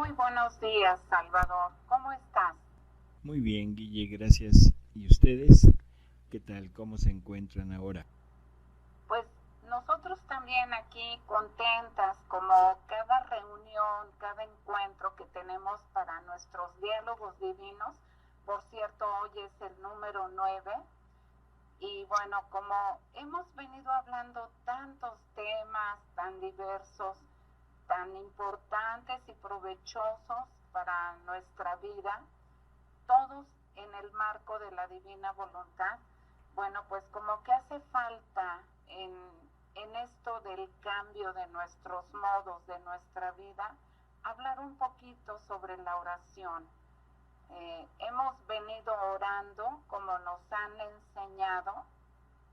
Muy buenos días, Salvador. ¿Cómo estás? Muy bien, Guille, gracias. ¿Y ustedes? ¿Qué tal? ¿Cómo se encuentran ahora? Pues nosotros también aquí contentas, como cada reunión, cada encuentro que tenemos para nuestros diálogos divinos. Por cierto, hoy es el número 9. Y bueno, como hemos venido hablando tantos temas tan diversos, tan importantes y provechosos para nuestra vida, todos en el marco de la divina voluntad, bueno, pues como que hace falta en esto del cambio de nuestros modos, de nuestra vida, hablar un poquito sobre la oración. Hemos venido orando como nos han enseñado,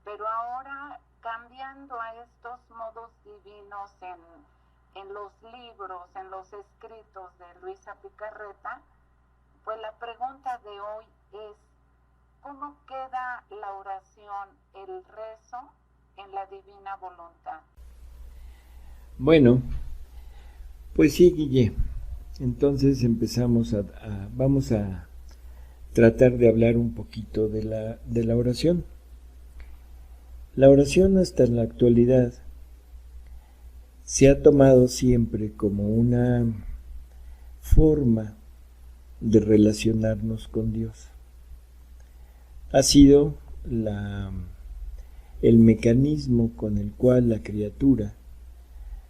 pero ahora cambiando a estos modos divinos en los libros, en los escritos de Luisa Picarreta, pues la pregunta de hoy es, ¿cómo queda la oración, el rezo en la divina voluntad? Bueno, pues sí, Guille. Entonces vamos a tratar de hablar un poquito de la oración. La oración hasta la actualidad se ha tomado siempre como una forma de relacionarnos con Dios. Ha sido el mecanismo con el cual la criatura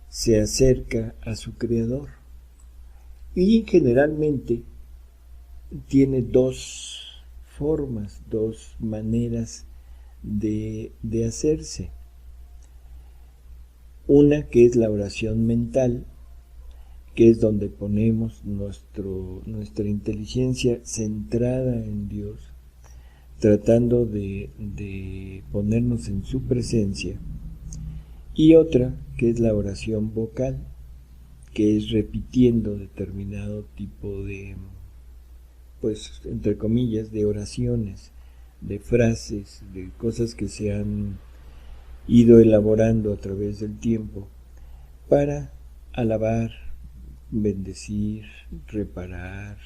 se acerca a su creador y generalmente tiene dos formas, dos maneras de hacerse. Una que es la oración mental, que es donde ponemos nuestra inteligencia centrada en Dios, tratando de ponernos en su presencia, y otra que es la oración vocal, que es repitiendo determinado tipo de, pues, entre comillas, de oraciones, de frases, de cosas que se han ido elaborando a través del tiempo para alabar, bendecir, reparar,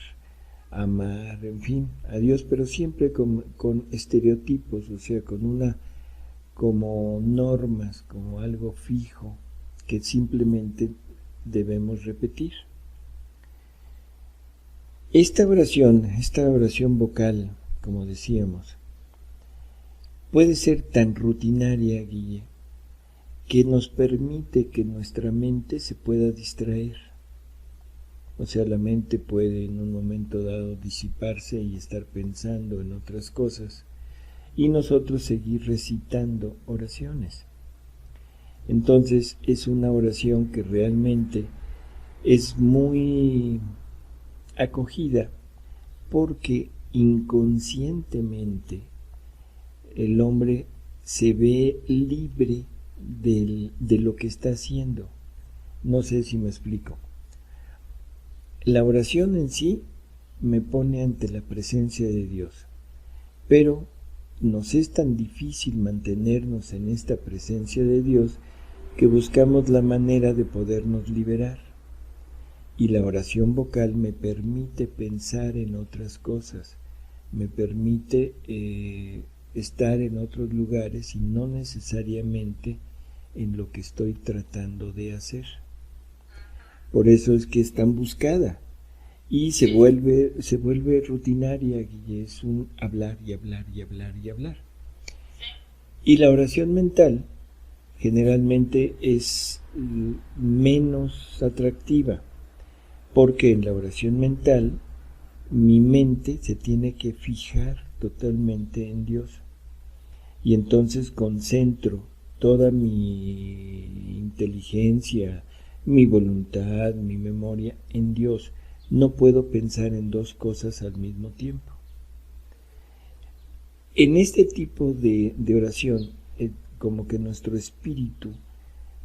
amar, en fin, a Dios, pero siempre con estereotipos, o sea, como normas, como algo fijo que simplemente debemos repetir. Esta oración vocal, como decíamos, puede ser tan rutinaria, Guille, que nos permite que nuestra mente se pueda distraer. O sea, la mente puede en un momento dado disiparse y estar pensando en otras cosas, y nosotros seguir recitando oraciones. Entonces es una oración que realmente es muy acogida porque inconscientemente el hombre se ve libre de lo que está haciendo. No sé si me explico. La oración en sí me pone ante la presencia de Dios, pero nos es tan difícil mantenernos en esta presencia de Dios que buscamos la manera de podernos liberar. Y la oración vocal me permite pensar en otras cosas, me permite estar en otros lugares y no necesariamente en lo que estoy tratando de hacer. Por eso es que es tan buscada y se vuelve rutinaria, y es un hablar y hablar y hablar y hablar. Y la oración mental generalmente es menos atractiva, porque en la oración mental mi mente se tiene que fijar totalmente en Dios, y entonces concentro toda mi inteligencia, mi voluntad, mi memoria en Dios. No puedo pensar en dos cosas al mismo tiempo. En este tipo de oración, como que nuestro espíritu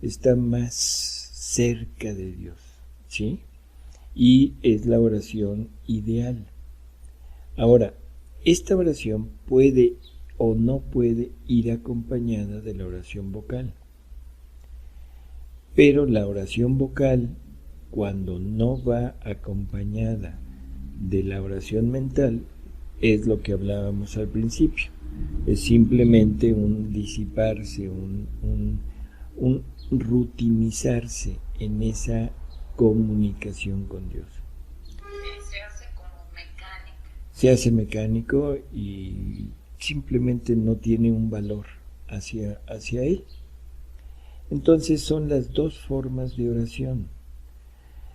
está más cerca de Dios, ¿sí? Y es la oración ideal. Ahora, esta oración puede o no puede ir acompañada de la oración vocal. Pero la oración vocal cuando no va acompañada de la oración mental, es lo que hablábamos al principio. Es simplemente un disiparse, un rutinizarse en esa comunicación con Dios. Se hace como mecánica. Se hace mecánico y simplemente no tiene un valor hacia Él. Entonces son las dos formas de oración.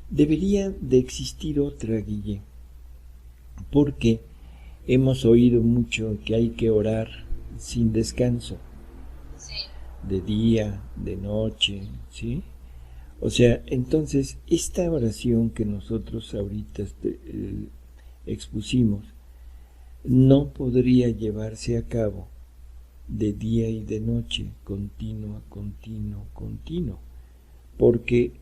Debería de existir otra, Guille, porque hemos oído mucho que hay que orar sin descanso, Sí. de día, de noche, ¿sí? O sea, entonces esta oración que nosotros ahorita expusimos no podría llevarse a cabo de día y de noche, continuo, porque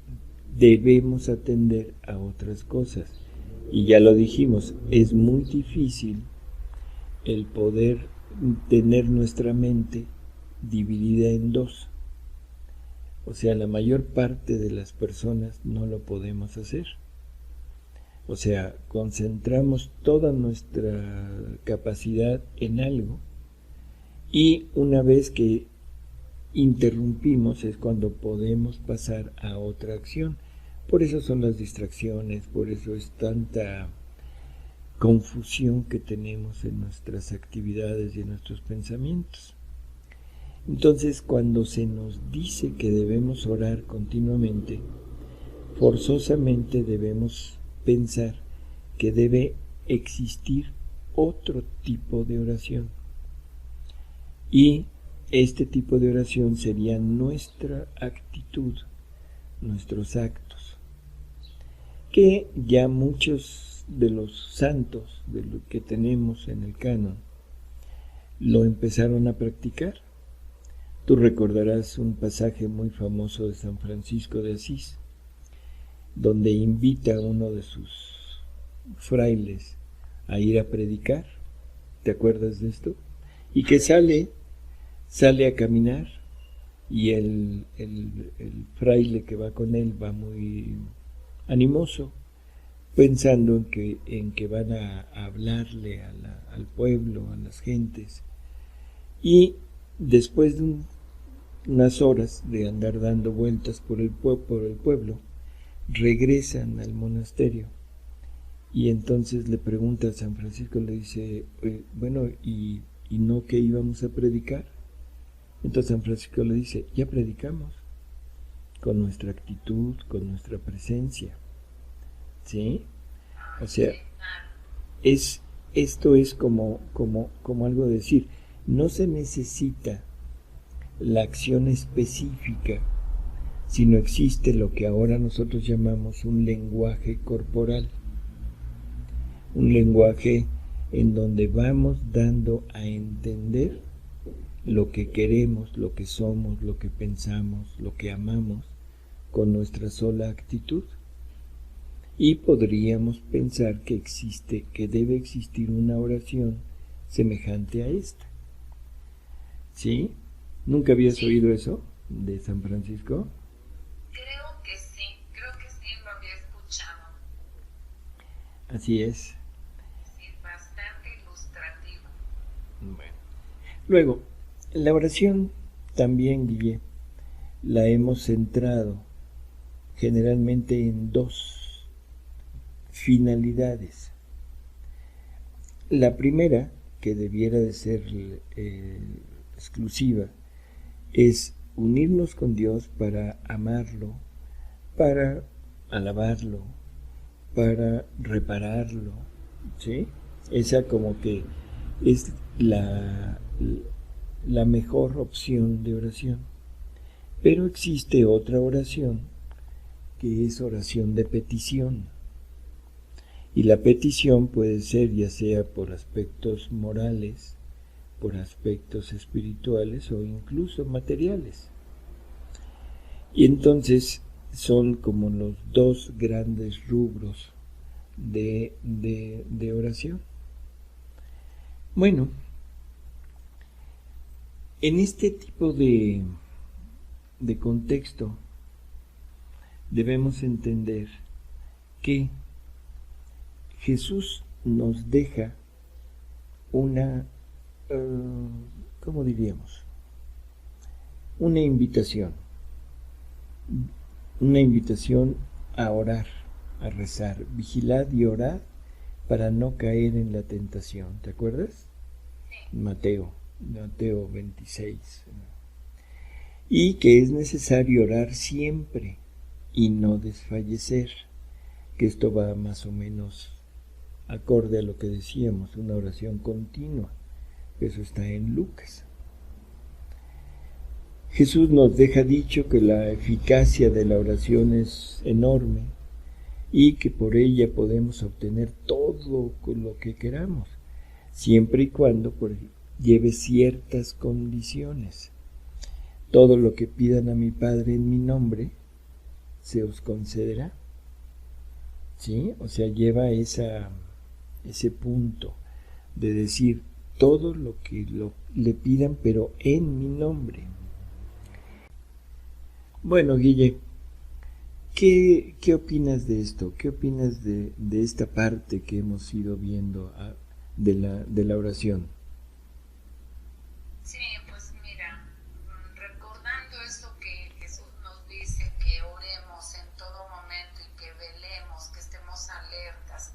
debemos atender a otras cosas. Y ya lo dijimos, es muy difícil el poder tener nuestra mente dividida en dos. O sea, la mayor parte de las personas no lo podemos hacer. O sea, concentramos toda nuestra capacidad en algo y una vez que interrumpimos es cuando podemos pasar a otra acción. Por eso son las distracciones, por eso es tanta confusión que tenemos en nuestras actividades y en nuestros pensamientos. Entonces, cuando se nos dice que debemos orar continuamente, forzosamente debemos pensar que debe existir otro tipo de oración. Y este tipo de oración sería nuestra actitud, nuestros actos, que ya muchos de los santos de lo que tenemos en el canon lo empezaron a practicar. Tú recordarás un pasaje muy famoso de San Francisco de Asís, donde invita a uno de sus frailes a ir a predicar. ¿Te acuerdas de esto? Y que sale a caminar y el fraile que va con él va muy animoso, pensando en que van a hablarle al pueblo, a las gentes. Y después de unas horas de andar dando vueltas por el pueblo, regresan al monasterio. Y entonces le pregunta a San Francisco, le dice, bueno, ¿y no que íbamos a predicar? Entonces San Francisco le dice, ya predicamos, con nuestra actitud, con nuestra presencia, ¿sí? O sea, esto es como algo de decir, no se necesita la acción específica, sino existe lo que ahora nosotros llamamos un lenguaje corporal, un lenguaje en donde vamos dando a entender lo que queremos, lo que somos, lo que pensamos, lo que amamos, con nuestra sola actitud. Y podríamos pensar que debe existir una oración semejante a esta. ¿Sí? ¿Nunca habías oído eso de San Francisco? Creo que sí lo había escuchado. Así es. Sí, bastante ilustrativo. Bueno. Luego, la oración también, Guille, la hemos centrado generalmente en dos finalidades. La primera, que debiera de ser exclusiva, es unirnos con Dios para amarlo, para alabarlo, para repararlo, ¿sí? Esa como que es la mejor opción de oración. Pero existe otra oración que es oración de petición. Y la petición puede ser ya sea por aspectos morales, por aspectos espirituales o incluso materiales. Y entonces son como los dos grandes rubros de oración. Bueno, en este tipo de contexto debemos entender que Jesús nos deja una, ¿cómo diríamos? Una invitación a orar, a rezar, vigilad y orad para no caer en la tentación. ¿Te acuerdas? Mateo 26. Y que es necesario orar siempre y no desfallecer, que esto va más o menos acorde a lo que decíamos, una oración continua. Eso está en Lucas. Jesús nos deja dicho que la eficacia de la oración es enorme y que por ella podemos obtener todo lo que queramos, siempre y cuando lleve ciertas condiciones. Todo lo que pidan a mi Padre en mi nombre, se os concederá. ¿Sí? O sea, lleva ese punto de decir todo lo que le pidan, pero en mi nombre. Bueno, Guille, ¿qué opinas de esto? ¿Qué opinas de esta parte que hemos ido viendo de la oración? Sí, pues mira, recordando esto que Jesús nos dice, que oremos en todo momento y que velemos, que estemos alertas,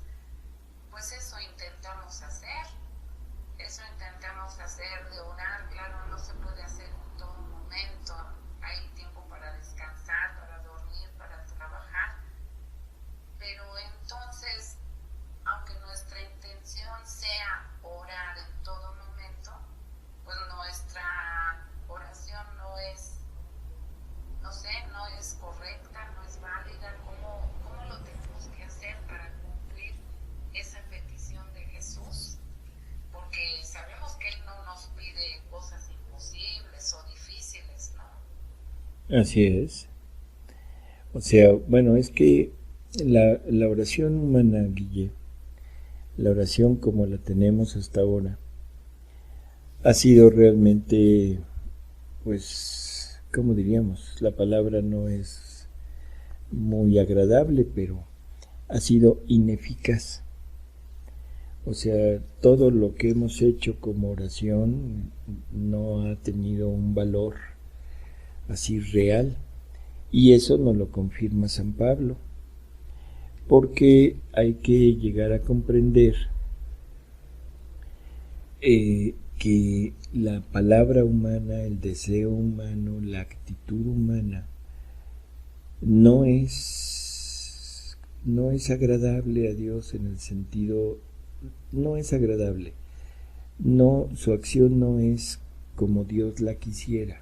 pues eso intentamos hacer de orar. Claro, no se puede hacer en todo momento, hay tiempo para descansar, para dormir, para trabajar, pero entonces, aunque nuestra intención sea orar en todo momento, pues nuestra oración no es correcta, no es válida. ¿Cómo lo tenemos que hacer para cumplir esa petición de Jesús? Porque sabemos que Él no nos pide cosas imposibles o difíciles, ¿no? Así es. O sea, bueno, es que la oración humana, Guille, la oración como la tenemos hasta ahora, ha sido realmente, pues, ¿cómo diríamos? La palabra no es muy agradable, pero ha sido ineficaz. O sea, todo lo que hemos hecho como oración no ha tenido un valor así real. Y eso nos lo confirma San Pablo, porque hay que llegar a comprender que la palabra humana, el deseo humano, la actitud humana no es agradable a Dios en el sentido, no es agradable, no, su acción no es como Dios la quisiera.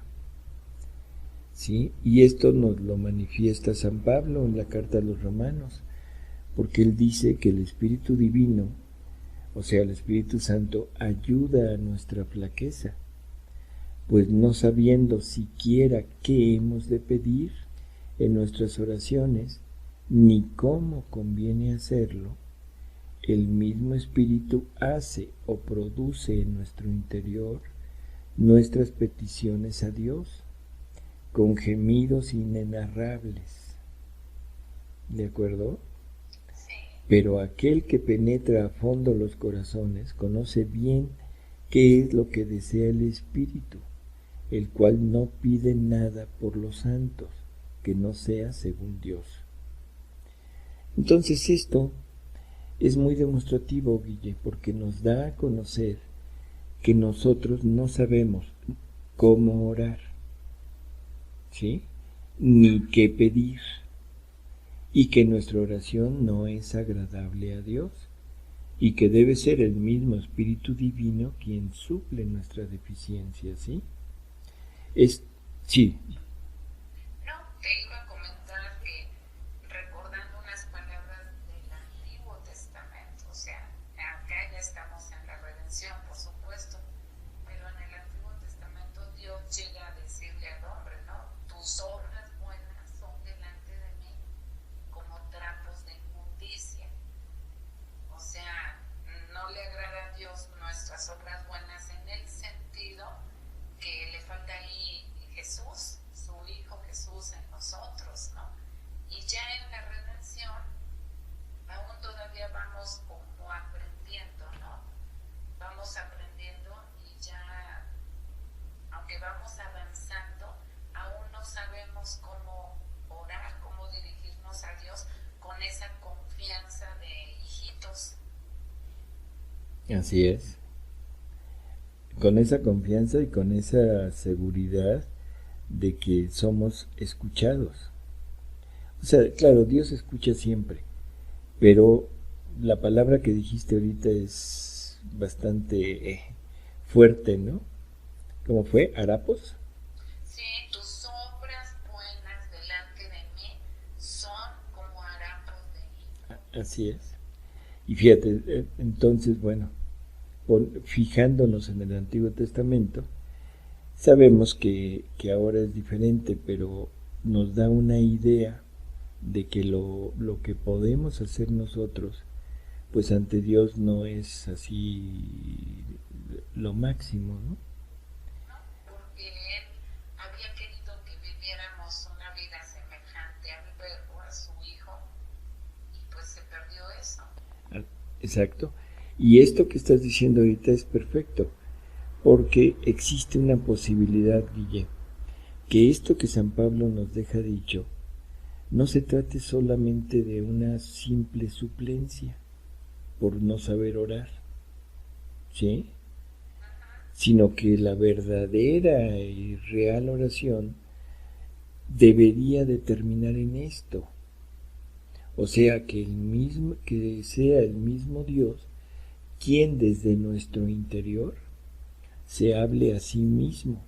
¿Sí? Y esto nos lo manifiesta San Pablo en la carta a los Romanos, porque él dice que el Espíritu Divino, o sea, el Espíritu Santo, ayuda a nuestra flaqueza, pues no sabiendo siquiera qué hemos de pedir en nuestras oraciones, ni cómo conviene hacerlo, el mismo Espíritu hace o produce en nuestro interior nuestras peticiones a Dios, con gemidos inenarrables. ¿De acuerdo? Sí. Pero aquel que penetra a fondo los corazones conoce bien qué es lo que desea el Espíritu, el cual no pide nada por los santos que no sea según Dios. Entonces esto es muy demostrativo, Guille, porque nos da a conocer que nosotros no sabemos cómo orar, ¿sí? Ni qué pedir, y que nuestra oración no es agradable a Dios, y que debe ser el mismo Espíritu Divino quien suple nuestra deficiencia, ¿sí? Sí. No, te iba a comentar que recordando unas palabras del Antiguo Testamento, o sea, acá ya estamos en la redención, por supuesto, pero en el Antiguo Testamento Dios llega a decirle al hombre, ¿no? Tus obras buenas son delante de mí como trapos de inmundicia. O sea, no le agrada a Dios nuestras obras buenas en el sentido que le falta ahí Jesús, su Hijo Jesús en nosotros. Así es. Con esa confianza y con esa seguridad de que somos escuchados. O sea, claro, Dios escucha siempre, pero la palabra que dijiste ahorita es bastante fuerte, ¿no? ¿Cómo fue? ¿Harapos? Sí, tus obras buenas delante de mí son como harapos de hilo. Así es. Y fíjate, entonces, bueno, fijándonos en el Antiguo Testamento, sabemos que ahora es diferente, pero nos da una idea de que lo que podemos hacer nosotros, pues ante Dios no es así lo máximo, ¿no? Porque Él había querido que viviéramos una vida semejante al Verbo, a su Hijo, y pues se perdió eso. Exacto. Y esto que estás diciendo ahorita es perfecto, porque existe una posibilidad, Guille, que esto que San Pablo nos deja dicho, no se trate solamente de una simple suplencia por no saber orar, ¿sí? Sino que la verdadera y real oración debería de terminar en esto. O sea, que sea el mismo Dios quien desde nuestro interior se hable a sí mismo.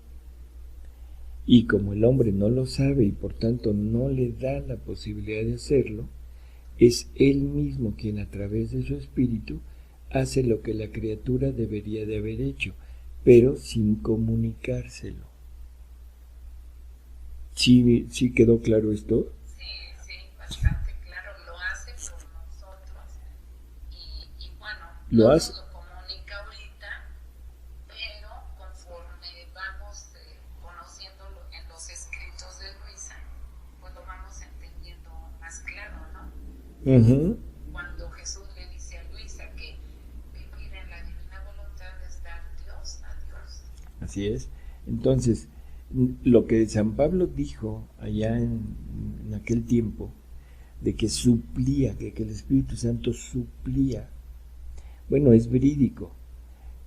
Y como el hombre no lo sabe y por tanto no le da la posibilidad de hacerlo, es él mismo quien a través de su espíritu hace lo que la criatura debería de haber hecho, pero sin comunicárselo. ¿Sí quedó claro esto? Sí, sí, bastante claro. Lo hace por nosotros y bueno, Lo no hace. nos lo comunica ahorita, pero conforme vamos conociéndolo en los escritos de Luisa, pues lo vamos entendiendo más claro, ¿no? Uh-huh. Cuando Jesús le dice a Luisa que vivir en la divina voluntad es dar Dios a Dios. Así es. Entonces, lo que San Pablo dijo allá en aquel tiempo, de que suplía, que el Espíritu Santo suplía, bueno, es verídico,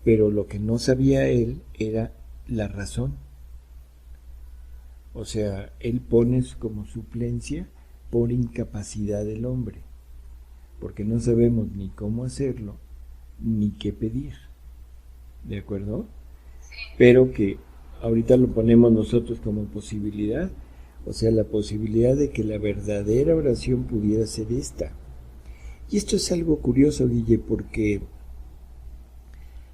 pero lo que no sabía él era la razón. O sea, él pone como suplencia por incapacidad del hombre, porque no sabemos ni cómo hacerlo, ni qué pedir. ¿De acuerdo? Sí. Pero que ahorita lo ponemos nosotros como posibilidad, o sea, la posibilidad de que la verdadera oración pudiera ser esta. Y esto es algo curioso, Guille, porque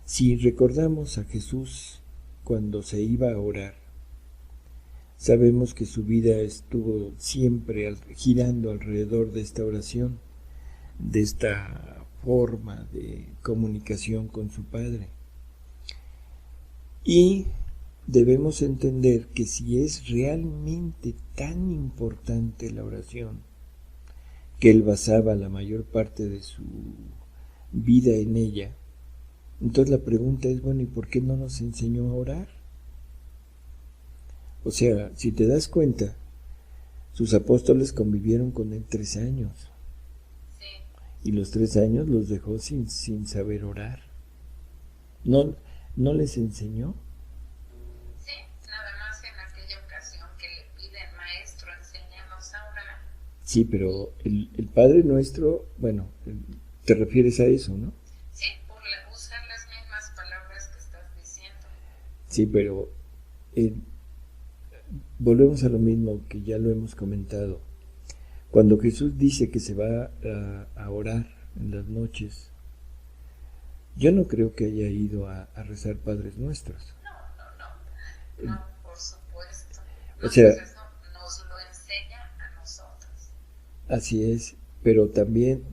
si recordamos a Jesús cuando se iba a orar, sabemos que su vida estuvo siempre girando alrededor de esta oración, de esta forma de comunicación con su Padre. Y debemos entender que si es realmente tan importante la oración, que él basaba la mayor parte de su vida en ella, entonces la pregunta es, bueno, ¿y por qué no nos enseñó a orar? O sea, si te das cuenta, sus apóstoles convivieron con él 3 años. Sí. Y los 3 años los dejó sin saber orar. ¿No les enseñó? Sí, nada más en aquella ocasión que le piden, maestro, enséñanos a orar. Sí, pero el Padre Nuestro, bueno, te refieres a eso, ¿no? Sí, por usar las mismas palabras que estás diciendo. Sí, pero volvemos a lo mismo que ya lo hemos comentado. Cuando Jesús dice que se va a orar en las noches, yo no creo que haya ido a rezar Padres Nuestros. No, por supuesto. O sea, eso nos lo enseña a nosotros. Así es, pero también,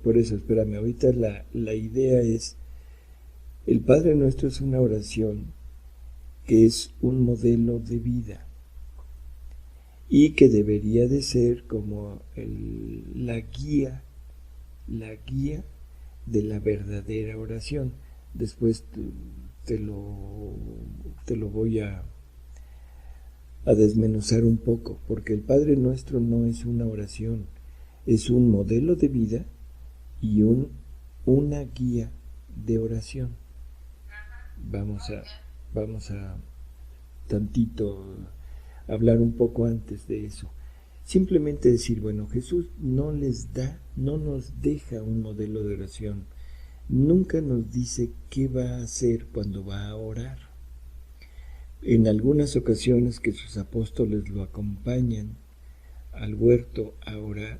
por eso, espérame, ahorita la idea es, el Padre Nuestro es una oración que es un modelo de vida y que debería de ser como la guía de la verdadera oración. Después te lo voy a desmenuzar un poco, porque el Padre Nuestro no es una oración, es un modelo de vida y una guía de oración. Vamos a tantito hablar un poco antes de eso. Simplemente decir, bueno, Jesús no nos deja un modelo de oración. Nunca nos dice qué va a hacer cuando va a orar. En algunas ocasiones que sus apóstoles lo acompañan al huerto a orar,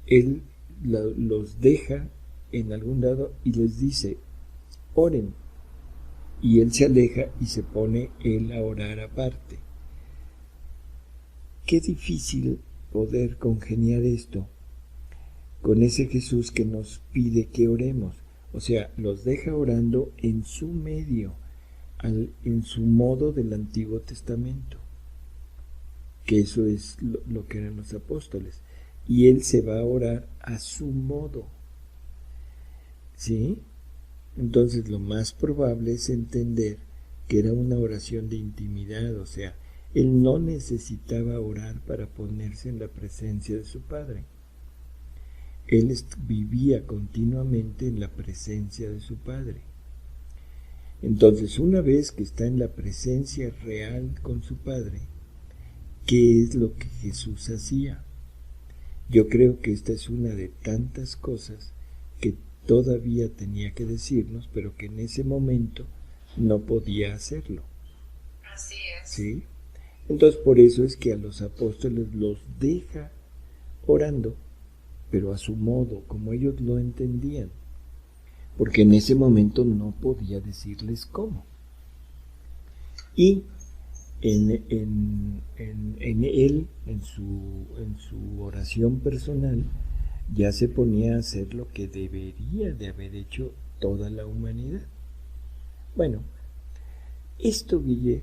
Él los deja en algún lado y les dice, oren. Y Él se aleja y se pone Él a orar aparte. Qué difícil poder congeniar esto con ese Jesús que nos pide que oremos. O sea, los deja orando en su medio, en su modo del Antiguo Testamento, que eso es lo que eran los apóstoles. Y Él se va a orar a su modo. ¿Sí? Entonces lo más probable es entender que era una oración de intimidad, o sea, Él no necesitaba orar para ponerse en la presencia de su Padre. Él vivía continuamente en la presencia de su Padre. Entonces, una vez que está en la presencia real con su Padre, ¿qué es lo que Jesús hacía? Yo creo que esta es una de tantas cosas que todavía tenía que decirnos, pero que en ese momento no podía hacerlo. Así es. ¿Sí? Entonces, por eso es que a los apóstoles los deja orando, pero a su modo, como ellos lo entendían, porque en ese momento no podía decirles cómo. Y en él, en su oración personal, ya se ponía a hacer lo que debería de haber hecho toda la humanidad. Bueno, esto, Guille,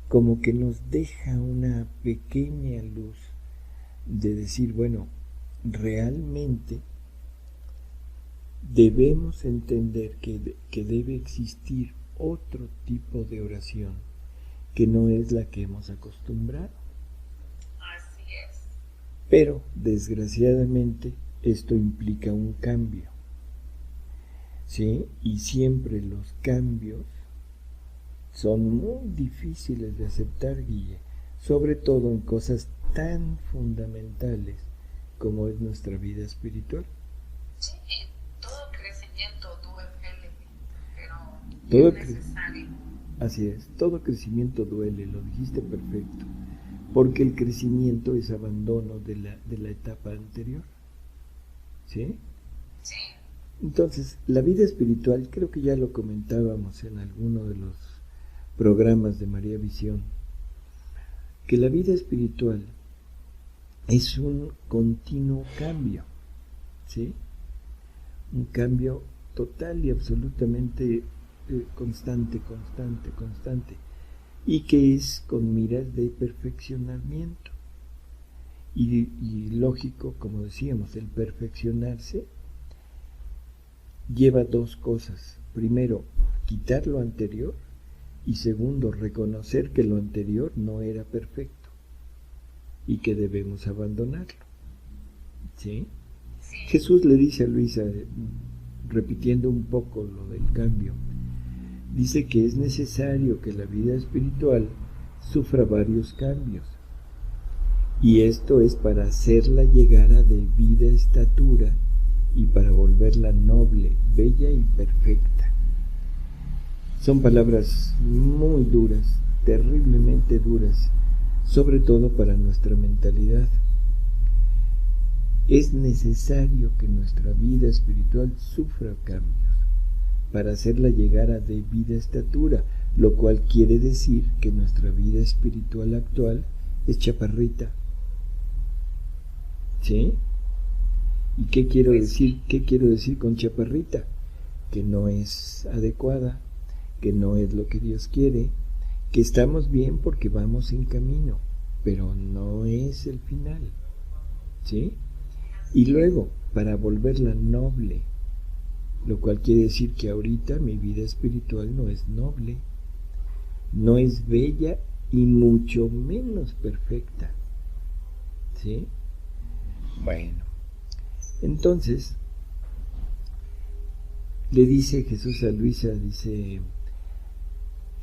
como que nos deja una pequeña luz de decir, bueno, realmente debemos entender que debe existir otro tipo de oración que no es la que hemos acostumbrado. Así es. Pero, desgraciadamente, esto implica un cambio. ¿Sí? Y siempre los cambios son muy difíciles de aceptar, Guille, sobre todo en cosas tan fundamentales como es nuestra vida espiritual. Sí, todo crecimiento duele, pero es necesario. Así es, todo crecimiento duele, lo dijiste perfecto, porque el crecimiento es abandono de la etapa anterior. ¿Sí? Sí. Entonces, la vida espiritual, creo que ya lo comentábamos en alguno de los programas de María Visión, que la vida espiritual es un continuo cambio, ¿sí? Un cambio total y absolutamente constante, y que es con miras de perfeccionamiento. Y lógico, como decíamos, el perfeccionarse lleva dos cosas. Primero, quitar lo anterior, y segundo, reconocer que lo anterior no era perfecto y que debemos abandonarlo. ¿Sí? Sí. Jesús le dice a Luisa, repitiendo un poco lo del cambio, dice que es necesario que la vida espiritual sufra varios cambios, y esto es para hacerla llegar a debida estatura y para volverla noble, bella y perfecta. Son palabras muy duras, terriblemente duras, sobre todo para nuestra mentalidad. Es necesario que nuestra vida espiritual sufra cambios para hacerla llegar a debida estatura, lo cual quiere decir que nuestra vida espiritual actual es chaparrita. ¿Sí? ¿Y qué quiero decir? ¿Qué quiero decir con chaparrita? Que no es adecuada, que no es lo que Dios quiere, que estamos bien porque vamos en camino, pero no es el final. ¿Sí? Y luego, para volverla noble, lo cual quiere decir que ahorita mi vida espiritual no es noble, no es bella y mucho menos perfecta. ¿Sí? Bueno, entonces, Le dice Jesús a Luisa, dice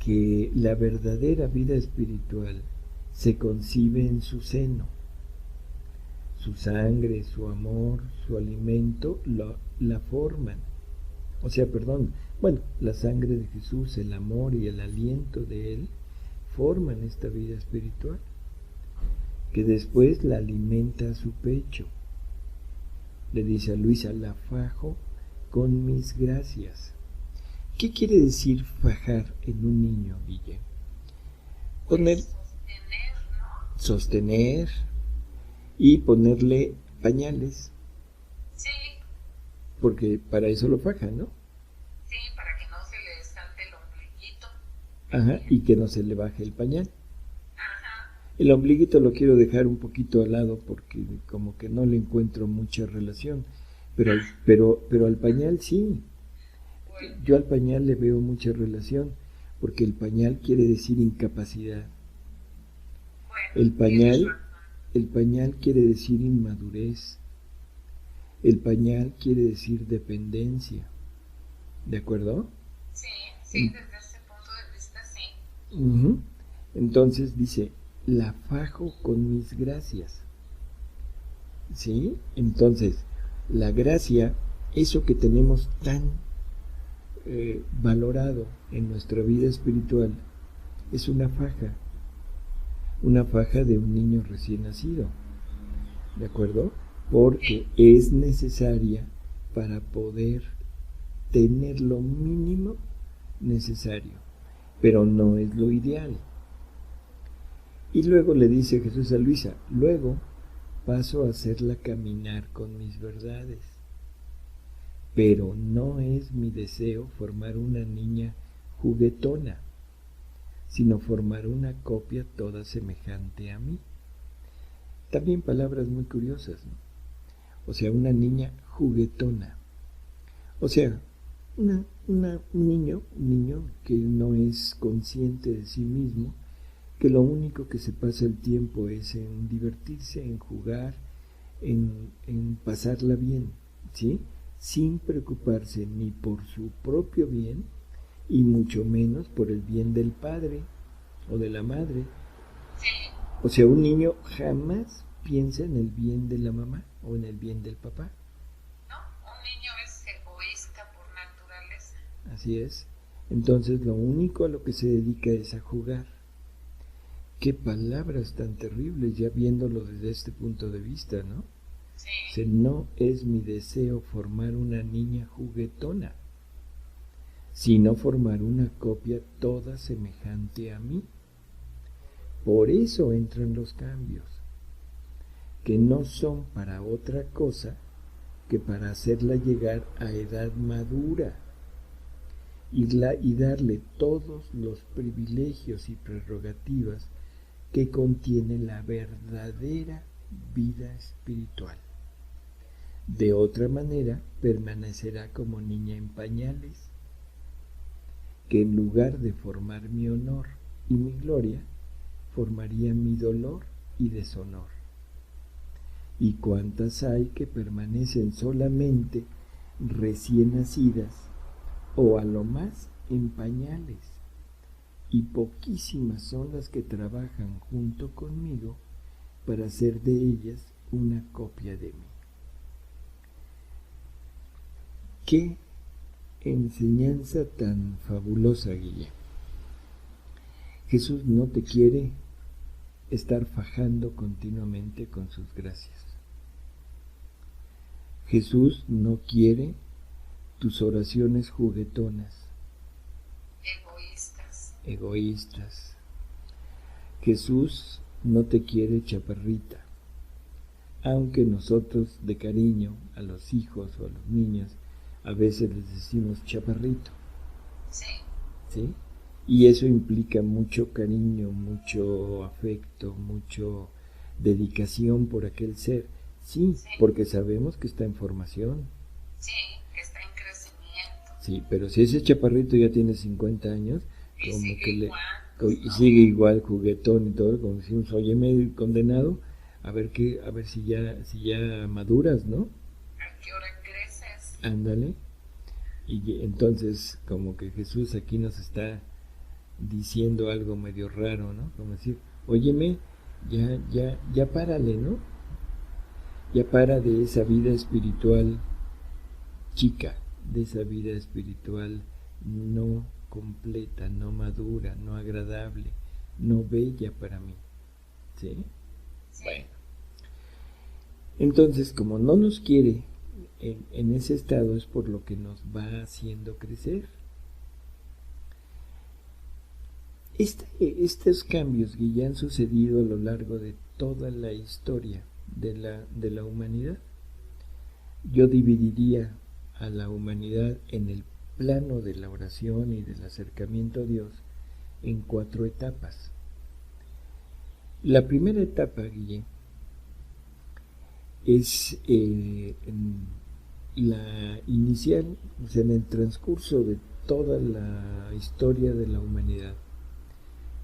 que la verdadera vida espiritual se concibe en su seno. Su sangre, su amor, su alimento la forman. O sea, perdón, bueno, la sangre de Jesús, el amor y el aliento de Él forman esta vida espiritual, que después la alimenta a su pecho. Le dice a Luisa, la fajo con mis gracias. ¿Qué quiere decir fajar en un niño, Guille? Poner, sostener, ¿no? Sostener y ponerle pañales. Sí. Porque para eso lo faja, ¿no? Sí, para que no se le salte el ombliguito. Ajá, y que no se le baje el pañal. Ajá. El ombliguito lo quiero dejar un poquito al lado porque como que no le encuentro mucha relación. Pero al pañal sí. Bueno. Yo al pañal le veo mucha relación porque el pañal quiere decir incapacidad. Bueno, El pañal quiere decir inmadurez. El pañal quiere decir dependencia. ¿De acuerdo? Sí, sí, desde ese punto de vista sí. Uh-huh. Entonces dice, la fajo con mis gracias. ¿Sí? Entonces, la gracia, eso que tenemos tan valorado en nuestra vida espiritual, es una faja de un niño recién nacido. ¿De acuerdo? Porque es necesaria para poder tener lo mínimo necesario, pero no es lo ideal. Y luego le dice Jesús a Luisa, luego paso a hacerla caminar con mis verdades. Pero no es mi deseo formar una niña juguetona, sino formar una copia toda semejante a mí. También palabras muy curiosas, ¿no? O sea, una niña juguetona. O sea, un niño que no es consciente de sí mismo, que lo único que se pasa el tiempo es en divertirse, en jugar, en pasarla bien, ¿sí? Sin preocuparse ni por su propio bien y mucho menos por el bien del padre o de la madre. O sea, un niño jamás piensa en el bien de la mamá o en el bien del papá. No, un niño es egoísta por naturaleza. Así es. Entonces lo único a lo que se dedica es a jugar. Qué palabras tan terribles, ya viéndolo desde este punto de vista, ¿no? Sí. O sea, no es mi deseo formar una niña juguetona, sino formar una copia toda semejante a mí. Por eso entran los cambios, que no son para otra cosa que para hacerla llegar a edad madura y darle todos los privilegios y prerrogativas que contiene la verdadera vida espiritual. De otra manera, permanecerá como niña en pañales, que en lugar de formar mi honor y mi gloria, formaría mi dolor y deshonor. ¿Y cuántas hay que permanecen solamente recién nacidas o a lo más en pañales? Y poquísimas son las que trabajan junto conmigo para hacer de ellas una copia de mí. ¡Qué enseñanza tan fabulosa, Guille! Jesús no te quiere estar fajando continuamente con sus gracias. Jesús no quiere tus oraciones juguetonas, egoístas. Jesús no te quiere chaparrita, aunque nosotros de cariño a los hijos o a los niños a veces les decimos chaparrito. Sí. ¿Sí? Y eso implica mucho cariño, mucho afecto, mucho dedicación por aquel ser. Sí, porque sabemos que está en formación. Sí, que está en crecimiento. Sí, pero si ese chaparrito ya tiene 50 años, y como sigue que igual, y sigue igual, juguetón y todo, como decimos, oye, medio condenado, a ver si ya maduras, ¿no? ¿A qué hora creces? Ándale. Y entonces como que Jesús aquí nos está diciendo algo medio raro, ¿no? Como decir, óyeme, ya párale, ¿no? Ya para de esa vida espiritual chica, de esa vida espiritual no completa, no madura, no agradable, no bella para mí. ¿Sí? Bueno. Entonces, como no nos quiere en ese estado, es por lo que nos va haciendo crecer. Estos cambios que ya han sucedido a lo largo de toda la historia de la humanidad, yo dividiría a la humanidad en el plano de la oración y del acercamiento a Dios en 4 etapas. La primera etapa, Guille, es la inicial, o sea, en el transcurso de toda la historia de la humanidad.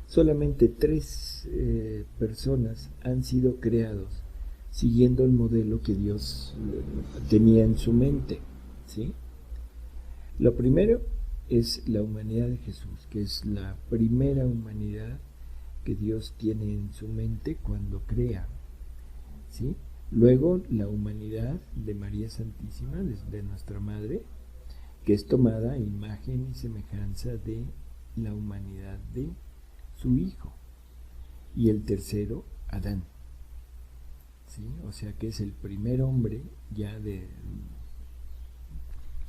Solamente 3 personas han sido creados siguiendo el modelo que Dios tenía en su mente, ¿sí? Lo primero es la humanidad de Jesús, que es la primera humanidad que Dios tiene en su mente cuando crea, ¿sí? Luego la humanidad de María Santísima, de nuestra Madre, que es tomada a imagen y semejanza de la humanidad de su Hijo. Y el tercero, Adán, ¿sí? O sea que es el primer hombre ya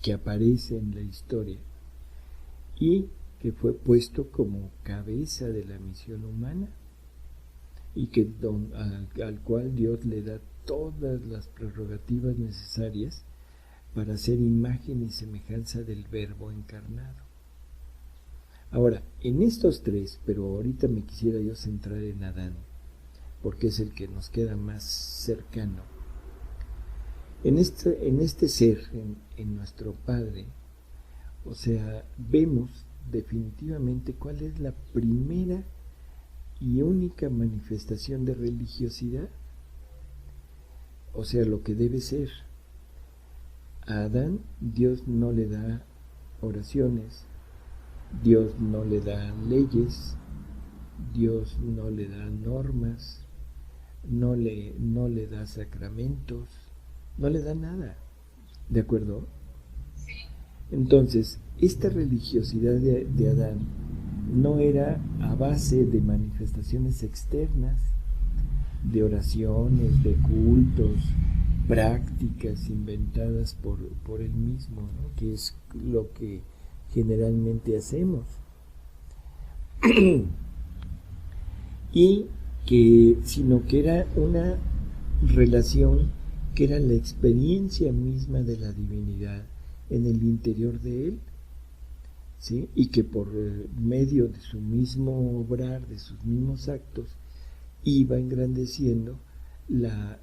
que aparece en la historia y que fue puesto como cabeza de la misión humana y que al cual Dios le da todas las prerrogativas necesarias para ser imagen y semejanza del Verbo encarnado. Ahora, en estos 3, pero ahorita me quisiera yo centrar en Adán, porque es el que nos queda más cercano. En este ser, en nuestro Padre, o sea, vemos definitivamente cuál es la primera y única manifestación de religiosidad, o sea, lo que debe ser. A Adán Dios no le da oraciones, Dios no le da leyes, Dios no le da normas, no le da sacramentos, no le da nada, ¿de acuerdo? Sí. Entonces, esta religiosidad de Adán no era a base de manifestaciones externas, de oraciones, de cultos, prácticas inventadas por él mismo, ¿no? Que es lo que generalmente hacemos. Sino que era una relación que era la experiencia misma de la divinidad en el interior de él, ¿sí? Y que por medio de su mismo obrar, de sus mismos actos, iba engrandeciendo la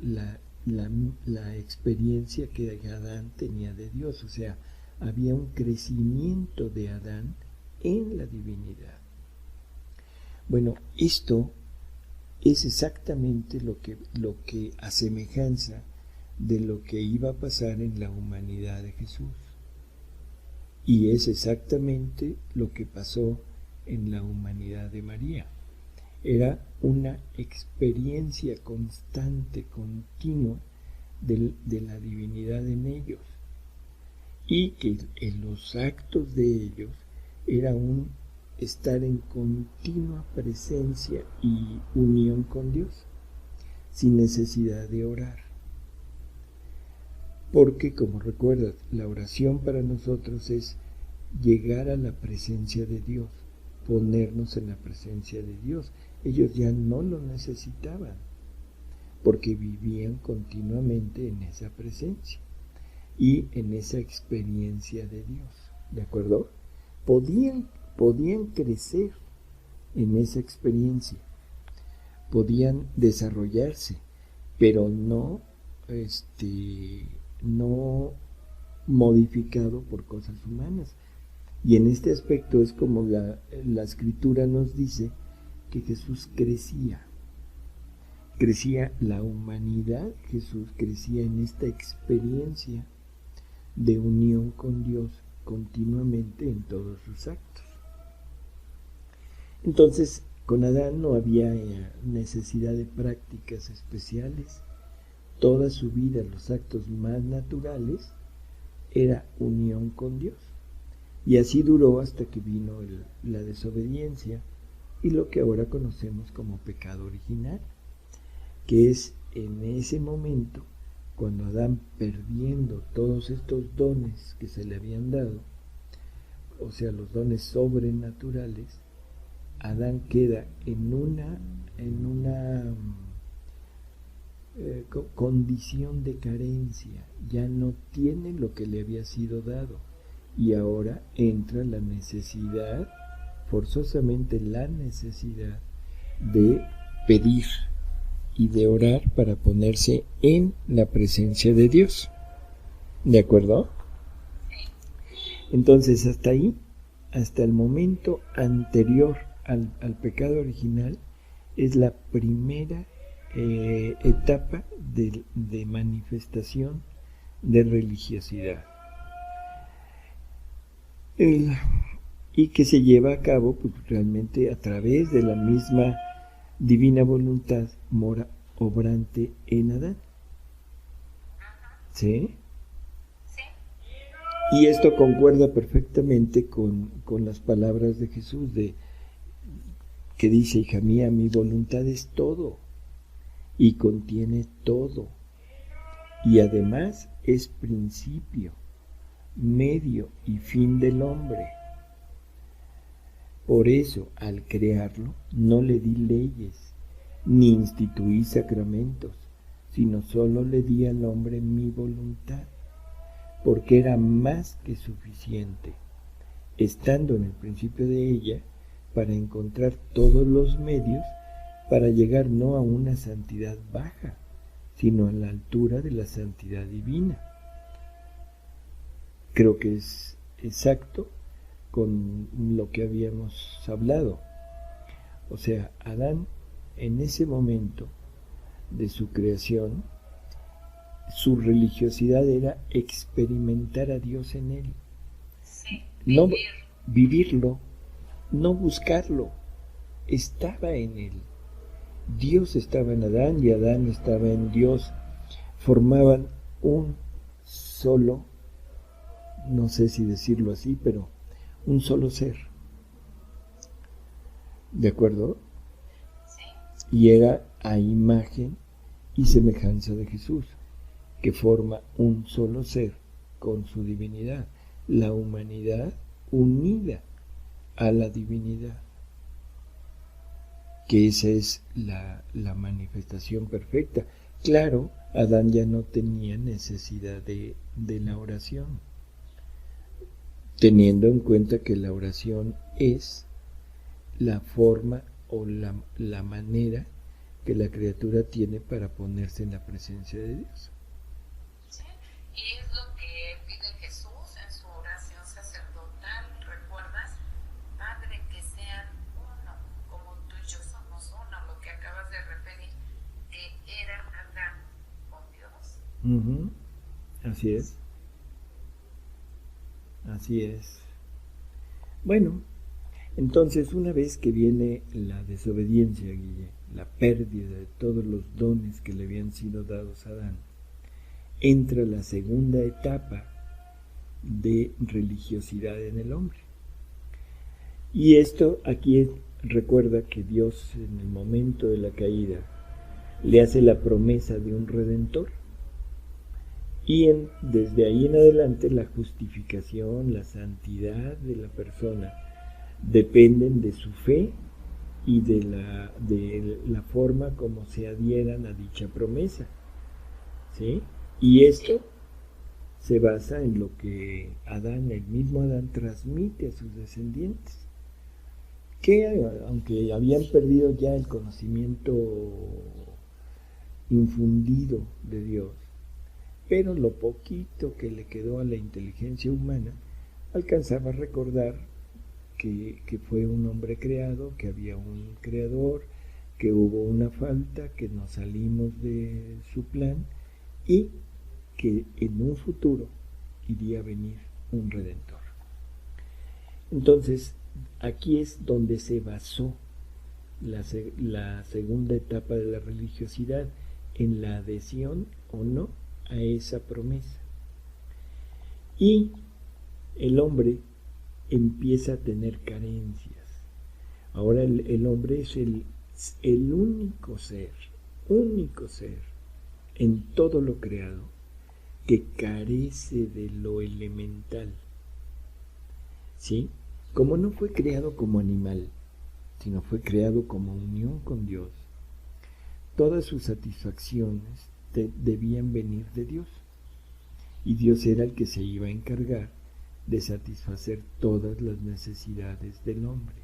experiencia que Adán tenía de Dios. O sea, había un crecimiento de Adán en la divinidad. Bueno, esto es exactamente lo que a semejanza de lo que iba a pasar en la humanidad de Jesús. Y es exactamente lo que pasó en la humanidad de María. Era una experiencia constante, continua de la divinidad en ellos. Y que en los actos de ellos era un estar en continua presencia y unión con Dios, sin necesidad de orar. Porque, como recuerdas, la oración para nosotros es llegar a la presencia de Dios, ponernos en la presencia de Dios. Ellos ya no lo necesitaban, porque vivían continuamente en esa presencia y en esa experiencia de Dios, ¿de acuerdo? Podían crecer en esa experiencia, podían desarrollarse, pero no modificado por cosas humanas. Y en este aspecto es como la escritura nos dice que Jesús crecía la humanidad, Jesús crecía en esta experiencia de unión con Dios continuamente en todos sus actos. Entonces, con Adán no había necesidad de prácticas especiales. Toda su vida, los actos más naturales, era unión con Dios. Y así duró hasta que vino la desobediencia y lo que ahora conocemos como pecado original, que es en ese momento cuando Adán, perdiendo todos estos dones que se le habían dado, o sea, los dones sobrenaturales, Adán queda en una condición de carencia, ya no tiene lo que le había sido dado, y ahora entra la necesidad, forzosamente la necesidad de pedir y de orar para ponerse en la presencia de Dios. ¿De acuerdo? Entonces, hasta ahí, hasta el momento anterior al pecado original, es la primera etapa de manifestación de religiosidad. Y que se lleva a cabo pues, realmente a través de la misma divina voluntad mora obrante en Adán. ¿Sí? Sí. Y esto concuerda perfectamente con las palabras de Jesús, que dice, hija mía, mi voluntad es todo y contiene todo. Y además es principio, medio y fin del hombre. Por eso, al crearlo, no le di leyes, ni instituí sacramentos, sino solo le di al hombre mi voluntad, porque era más que suficiente, estando en el principio de ella, para encontrar todos los medios para llegar no a una santidad baja, sino a la altura de la santidad divina. Creo que es exacto con lo que habíamos hablado. O sea, Adán, en ese momento de su creación, su religiosidad era experimentar a Dios en él. Sí, No vivirlo, no buscarlo, estaba en él. Dios estaba en Adán y Adán estaba en Dios. Formaban un solo, no sé si decirlo así, pero un solo ser. ¿De acuerdo? sí. Y era a imagen y semejanza de Jesús, que forma un solo ser con su divinidad, la humanidad unida a la divinidad, que esa es la manifestación perfecta. Claro, Adán ya no tenía necesidad de la oración, teniendo en cuenta que la oración es la forma o la manera que la criatura tiene para ponerse en la presencia de Dios. Sí, y es lo que pide Jesús en su oración sacerdotal, ¿recuerdas? Padre, que sean uno, como tú y yo somos uno, lo que acabas de referir, que era Adán con Dios. Así es. Así es. Bueno, entonces una vez que viene la desobediencia, Guille, la pérdida de todos los dones que le habían sido dados a Adán, entra la segunda etapa de religiosidad en el hombre. Y esto aquí recuerda que Dios en el momento de la caída le hace la promesa de un redentor. Y desde ahí en adelante la justificación, la santidad de la persona dependen de su fe y de la forma como se adhieran a dicha promesa. ¿Sí? Y esto se basa en lo que Adán, el mismo Adán, transmite a sus descendientes, que aunque habían perdido ya el conocimiento infundido de Dios, pero lo poquito que le quedó a la inteligencia humana alcanzaba a recordar que fue un hombre creado, que había un creador, que hubo una falta, que nos salimos de su plan y que en un futuro iría a venir un redentor. Entonces, aquí es donde se basó la segunda etapa de la religiosidad, en la adhesión o no a esa promesa. Y el hombre empieza a tener carencias. Ahora el hombre es el único ser en todo lo creado que carece de lo elemental. ¿Sí? Como no fue creado como animal, sino fue creado como unión con Dios, todas sus satisfacciones debían venir de Dios. Y Dios era el que se iba a encargar de satisfacer todas las necesidades del hombre.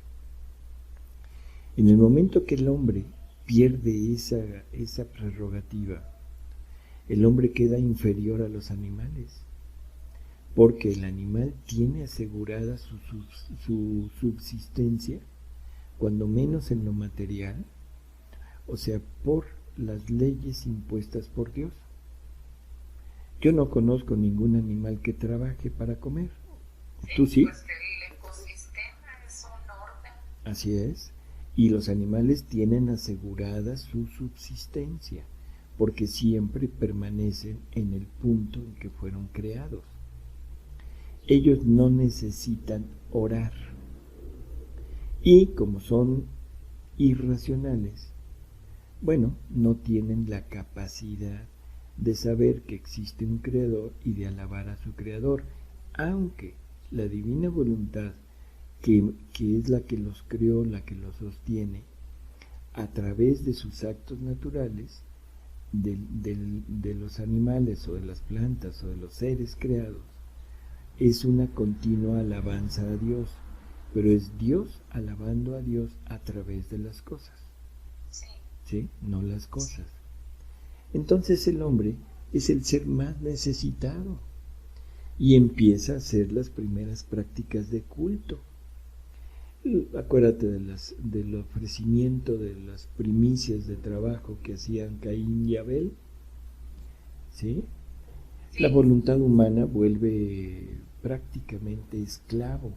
En el momento que el hombre pierde esa prerrogativa, el hombre queda inferior a los animales, porque el animal tiene asegurada su subsistencia, cuando menos en lo material, o sea, por las leyes impuestas por Dios. Yo no conozco ningún animal que trabaje para comer. ¿Tú sí? Pues el ecosistema es un orden. Así es. Y los animales tienen asegurada su subsistencia, porque siempre permanecen en el punto en que fueron creados. Ellos no necesitan orar. Y como son irracionales, bueno, no tienen la capacidad de saber que existe un creador y de alabar a su creador, aunque la divina voluntad, que es la que los creó, la que los sostiene, a través de sus actos naturales, de los animales o de las plantas o de los seres creados, es una continua alabanza a Dios, pero es Dios alabando a Dios a través de las cosas, ¿sí? No las cosas. Entonces el hombre es el ser más necesitado y empieza a hacer las primeras prácticas de culto. Acuérdate del ofrecimiento de las primicias de trabajo que hacían Caín y Abel, ¿sí? La voluntad humana vuelve prácticamente esclavo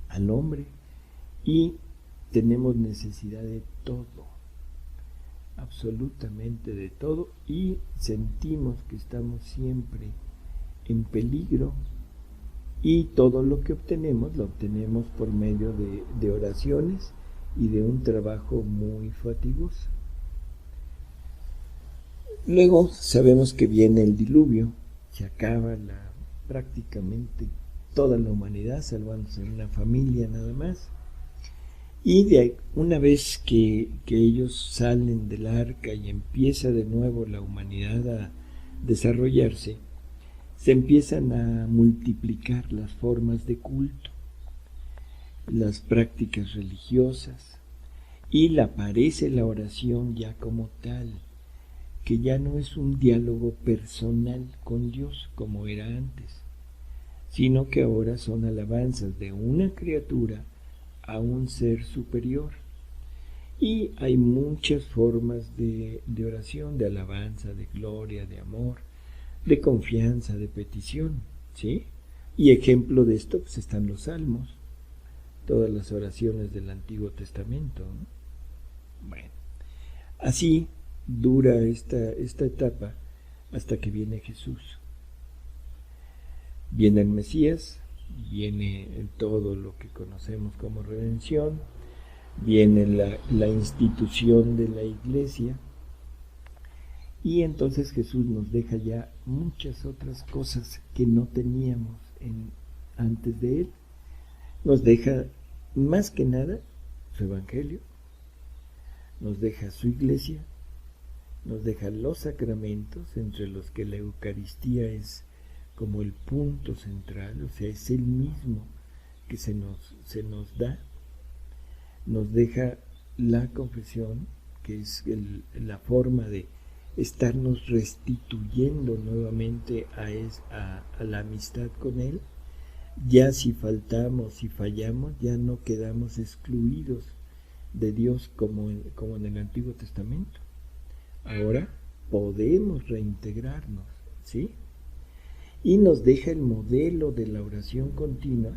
al hombre y tenemos necesidad de todo, absolutamente de todo, y sentimos que estamos siempre en peligro, y todo lo que obtenemos lo obtenemos por medio de oraciones y de un trabajo muy fatigoso. Luego sabemos que viene el diluvio, se acaba prácticamente toda la humanidad, salvándose una familia nada más. Y una vez que ellos salen del arca y empieza de nuevo la humanidad a desarrollarse, se empiezan a multiplicar las formas de culto, las prácticas religiosas, y aparece la oración ya como tal, que ya no es un diálogo personal con Dios como era antes, sino que ahora son alabanzas de una criatura a un ser superior. Y hay muchas formas de oración, de alabanza, de gloria, de amor, de confianza, de petición, ¿sí? Y ejemplo de esto pues están los salmos, todas las oraciones del Antiguo Testamento, ¿no? Bueno, así dura esta etapa hasta que viene Jesús. Viene el Mesías, viene todo lo que conocemos como redención, viene la institución de la iglesia, y entonces Jesús nos deja ya muchas otras cosas que no teníamos antes de Él. Nos deja más que nada su Evangelio, nos deja su iglesia, nos deja los sacramentos, entre los que la Eucaristía es como el punto central, o sea, es el mismo que se nos da. Nos deja la confesión, que es la forma de estarnos restituyendo nuevamente a la amistad con Él. Ya si faltamos, si fallamos, ya no quedamos excluidos de Dios como en el Antiguo Testamento. Ahora podemos reintegrarnos, ¿sí? Y nos deja el modelo de la oración continua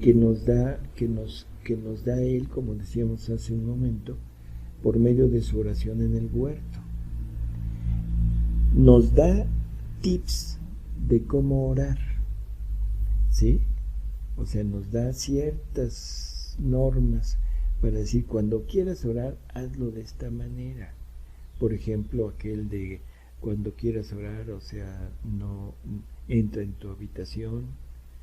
que nos da, que nos da Él, como decíamos hace un momento, por medio de su oración en el huerto. Nos da tips de cómo orar, ¿sí? O sea, nos da ciertas normas para decir, cuando quieras orar, hazlo de esta manera. Por ejemplo, aquel de cuando quieras orar, o sea, no entra en tu habitación,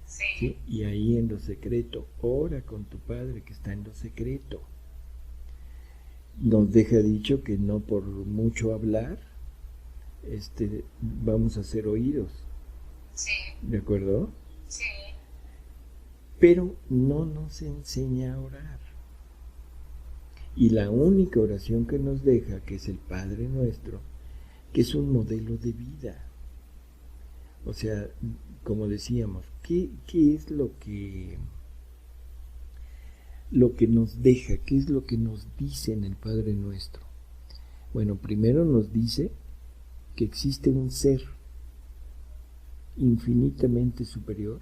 ¿sí? Y ahí en lo secreto, ora con tu Padre que está en lo secreto. Nos deja dicho que no por mucho hablar, vamos a ser oídos. Sí. ¿De acuerdo? Sí. Pero no nos enseña a orar. Y la única oración que nos deja, que es el Padre Nuestro, que es un modelo de vida. O sea, como decíamos, ¿qué es lo que nos deja? ¿Qué es lo que nos dice en el Padre Nuestro? Bueno, primero nos dice que existe un ser infinitamente superior,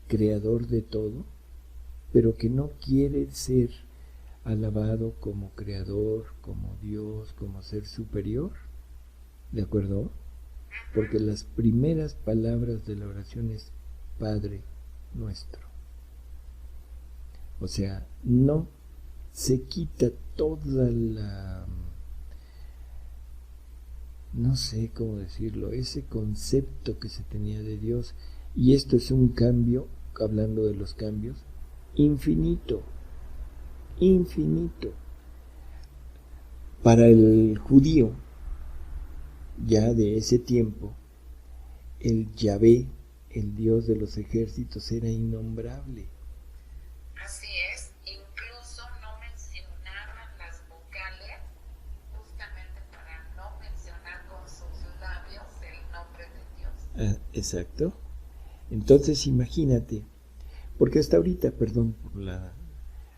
creador de todo, pero que no quiere ser alabado como creador, como Dios, como ser superior, ¿de acuerdo? Porque las primeras palabras de la oración es Padre Nuestro. O sea, no se quita toda la, no sé cómo decirlo, ese concepto que se tenía de Dios. Y esto es un cambio, hablando de los cambios, infinito. Para el judío, ya de ese tiempo, el Yahvé, el Dios de los ejércitos, era innombrable. Así es, incluso no mencionaban las vocales, justamente para no mencionar con sus labios el nombre de Dios. Exacto. Entonces imagínate, porque hasta ahorita,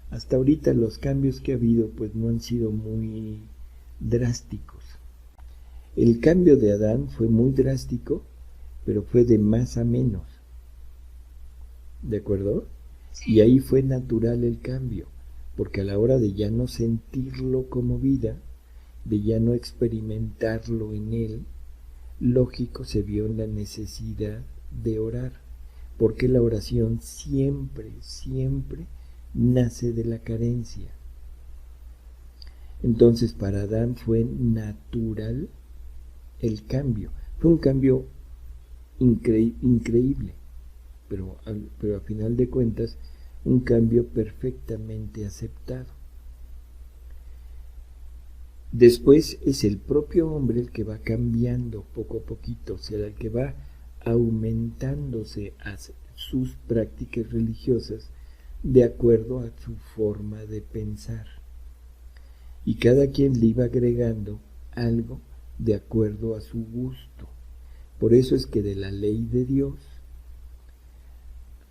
hasta ahorita los cambios que ha habido pues no han sido muy drásticos. El cambio de Adán fue muy drástico, pero fue de más a menos. ¿De acuerdo? Sí. Y ahí fue natural el cambio, porque a la hora de ya no sentirlo como vida, de ya no experimentarlo en él, lógico se vio en la necesidad de orar, porque la oración siempre nace de la carencia. Entonces para Adán fue natural el cambio. Fue un cambio increíble, pero a final de cuentas un cambio perfectamente aceptado. Después es el propio hombre el que va cambiando poco a poquito, o sea, el que va aumentándose a sus prácticas religiosas de acuerdo a su forma de pensar. Y cada quien le iba agregando algo de acuerdo a su gusto. Por eso es que de la ley de Dios,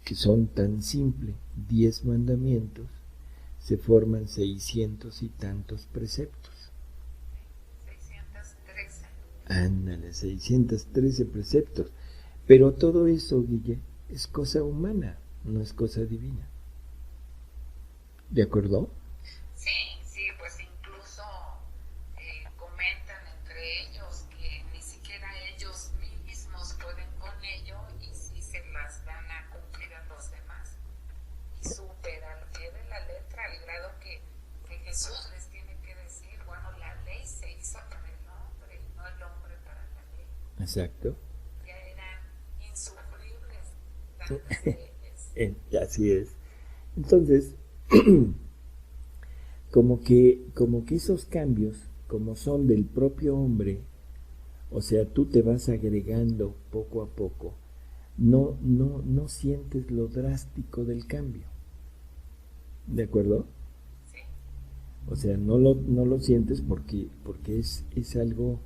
que son tan simples, 10 mandamientos, se forman 600 y tantos preceptos. 613. Ándale, 613 preceptos. Pero todo eso, Guille, es cosa humana, no es cosa divina. ¿De acuerdo? Sí, pues incluso comentan entre ellos que ni siquiera ellos mismos pueden con ello y sí se las van a cumplir a los demás. Y súper al pie de la letra, al grado que Jesús les tiene que decir, bueno, la ley se hizo para el hombre y no el hombre para la ley. Exacto. Ya eran insufribles tantas leyes. Así es. Entonces, como que esos cambios, como son del propio hombre, o sea, tú te vas agregando poco a poco, no sientes lo drástico del cambio. ¿De acuerdo? Sí. O sea, no lo sientes porque es algo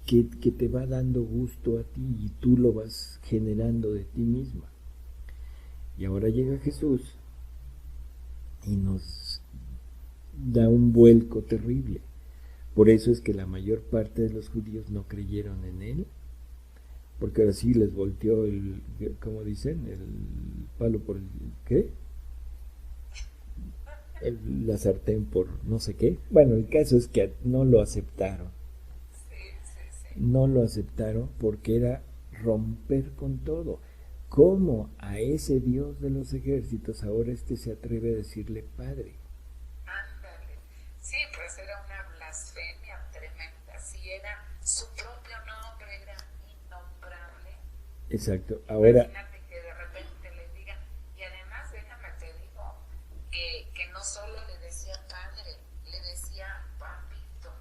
que te va dando gusto a ti y tú lo vas generando de ti misma. Y ahora llega Jesús y nos da un vuelco terrible. Por eso es que la mayor parte de los judíos no creyeron en él, porque ahora sí les volteó como dicen, el palo por el... ¿Qué? La sartén por no sé qué. Bueno, el caso es que no lo aceptaron. No lo aceptaron porque era romper con todo. ¿Cómo a ese Dios de los ejércitos ahora se atreve a decirle Padre? Ándale. Sí, pues era una blasfemia tremenda. Si era su propio nombre, era innombrable. Exacto. Ahora... Imagínate que de repente le digan, y además déjame te digo, que no solo le decía Padre, le decía Papito.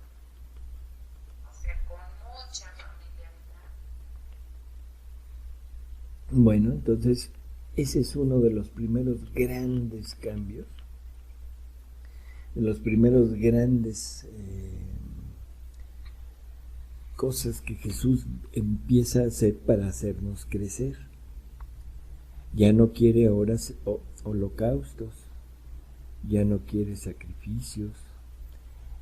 O sea, con mucha familiaridad. Bueno, entonces ese es uno de los primeros grandes cambios, de los primeros grandes cosas que Jesús empieza a hacer para hacernos crecer. Ya no quiere ahora holocaustos, ya no quiere sacrificios,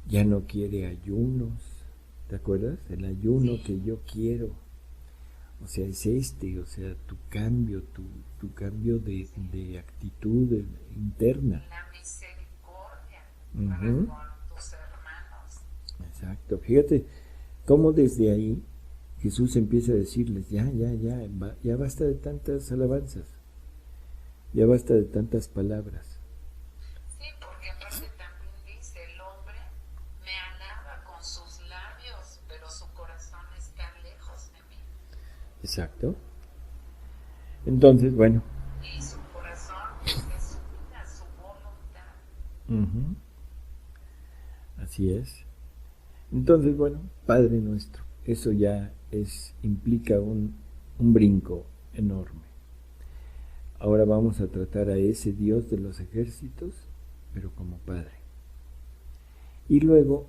ya no quiere ayunos. ¿Te acuerdas? El ayuno que yo quiero. O sea, es o sea, tu cambio de actitud interna. La misericordia para con tus hermanos. Exacto. Fíjate cómo desde ahí Jesús empieza a decirles, ya basta de tantas alabanzas, ya basta de tantas palabras. Sí, porque aparte también dice, el hombre me alaba con sus labios, pero su corazón está lejos de mí. Exacto. Entonces, bueno. Y su corazón es su vida, su voluntad. Así es. Entonces, bueno, Padre nuestro, eso ya implica un brinco enorme. Ahora vamos a tratar a ese Dios de los ejércitos, pero como Padre. Y luego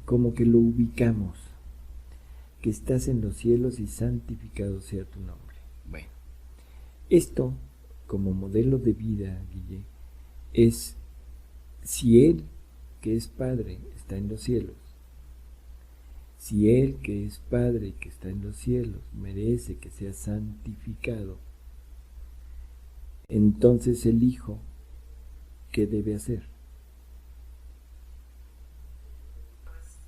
como que lo ubicamos, que estás en los cielos y santificado sea tu nombre. Bueno, esto como modelo de vida, Guille, es si Él, que es Padre, está en los cielos, si Él, que es Padre y que está en los cielos, merece que sea santificado, entonces el Hijo, ¿qué debe hacer? Pues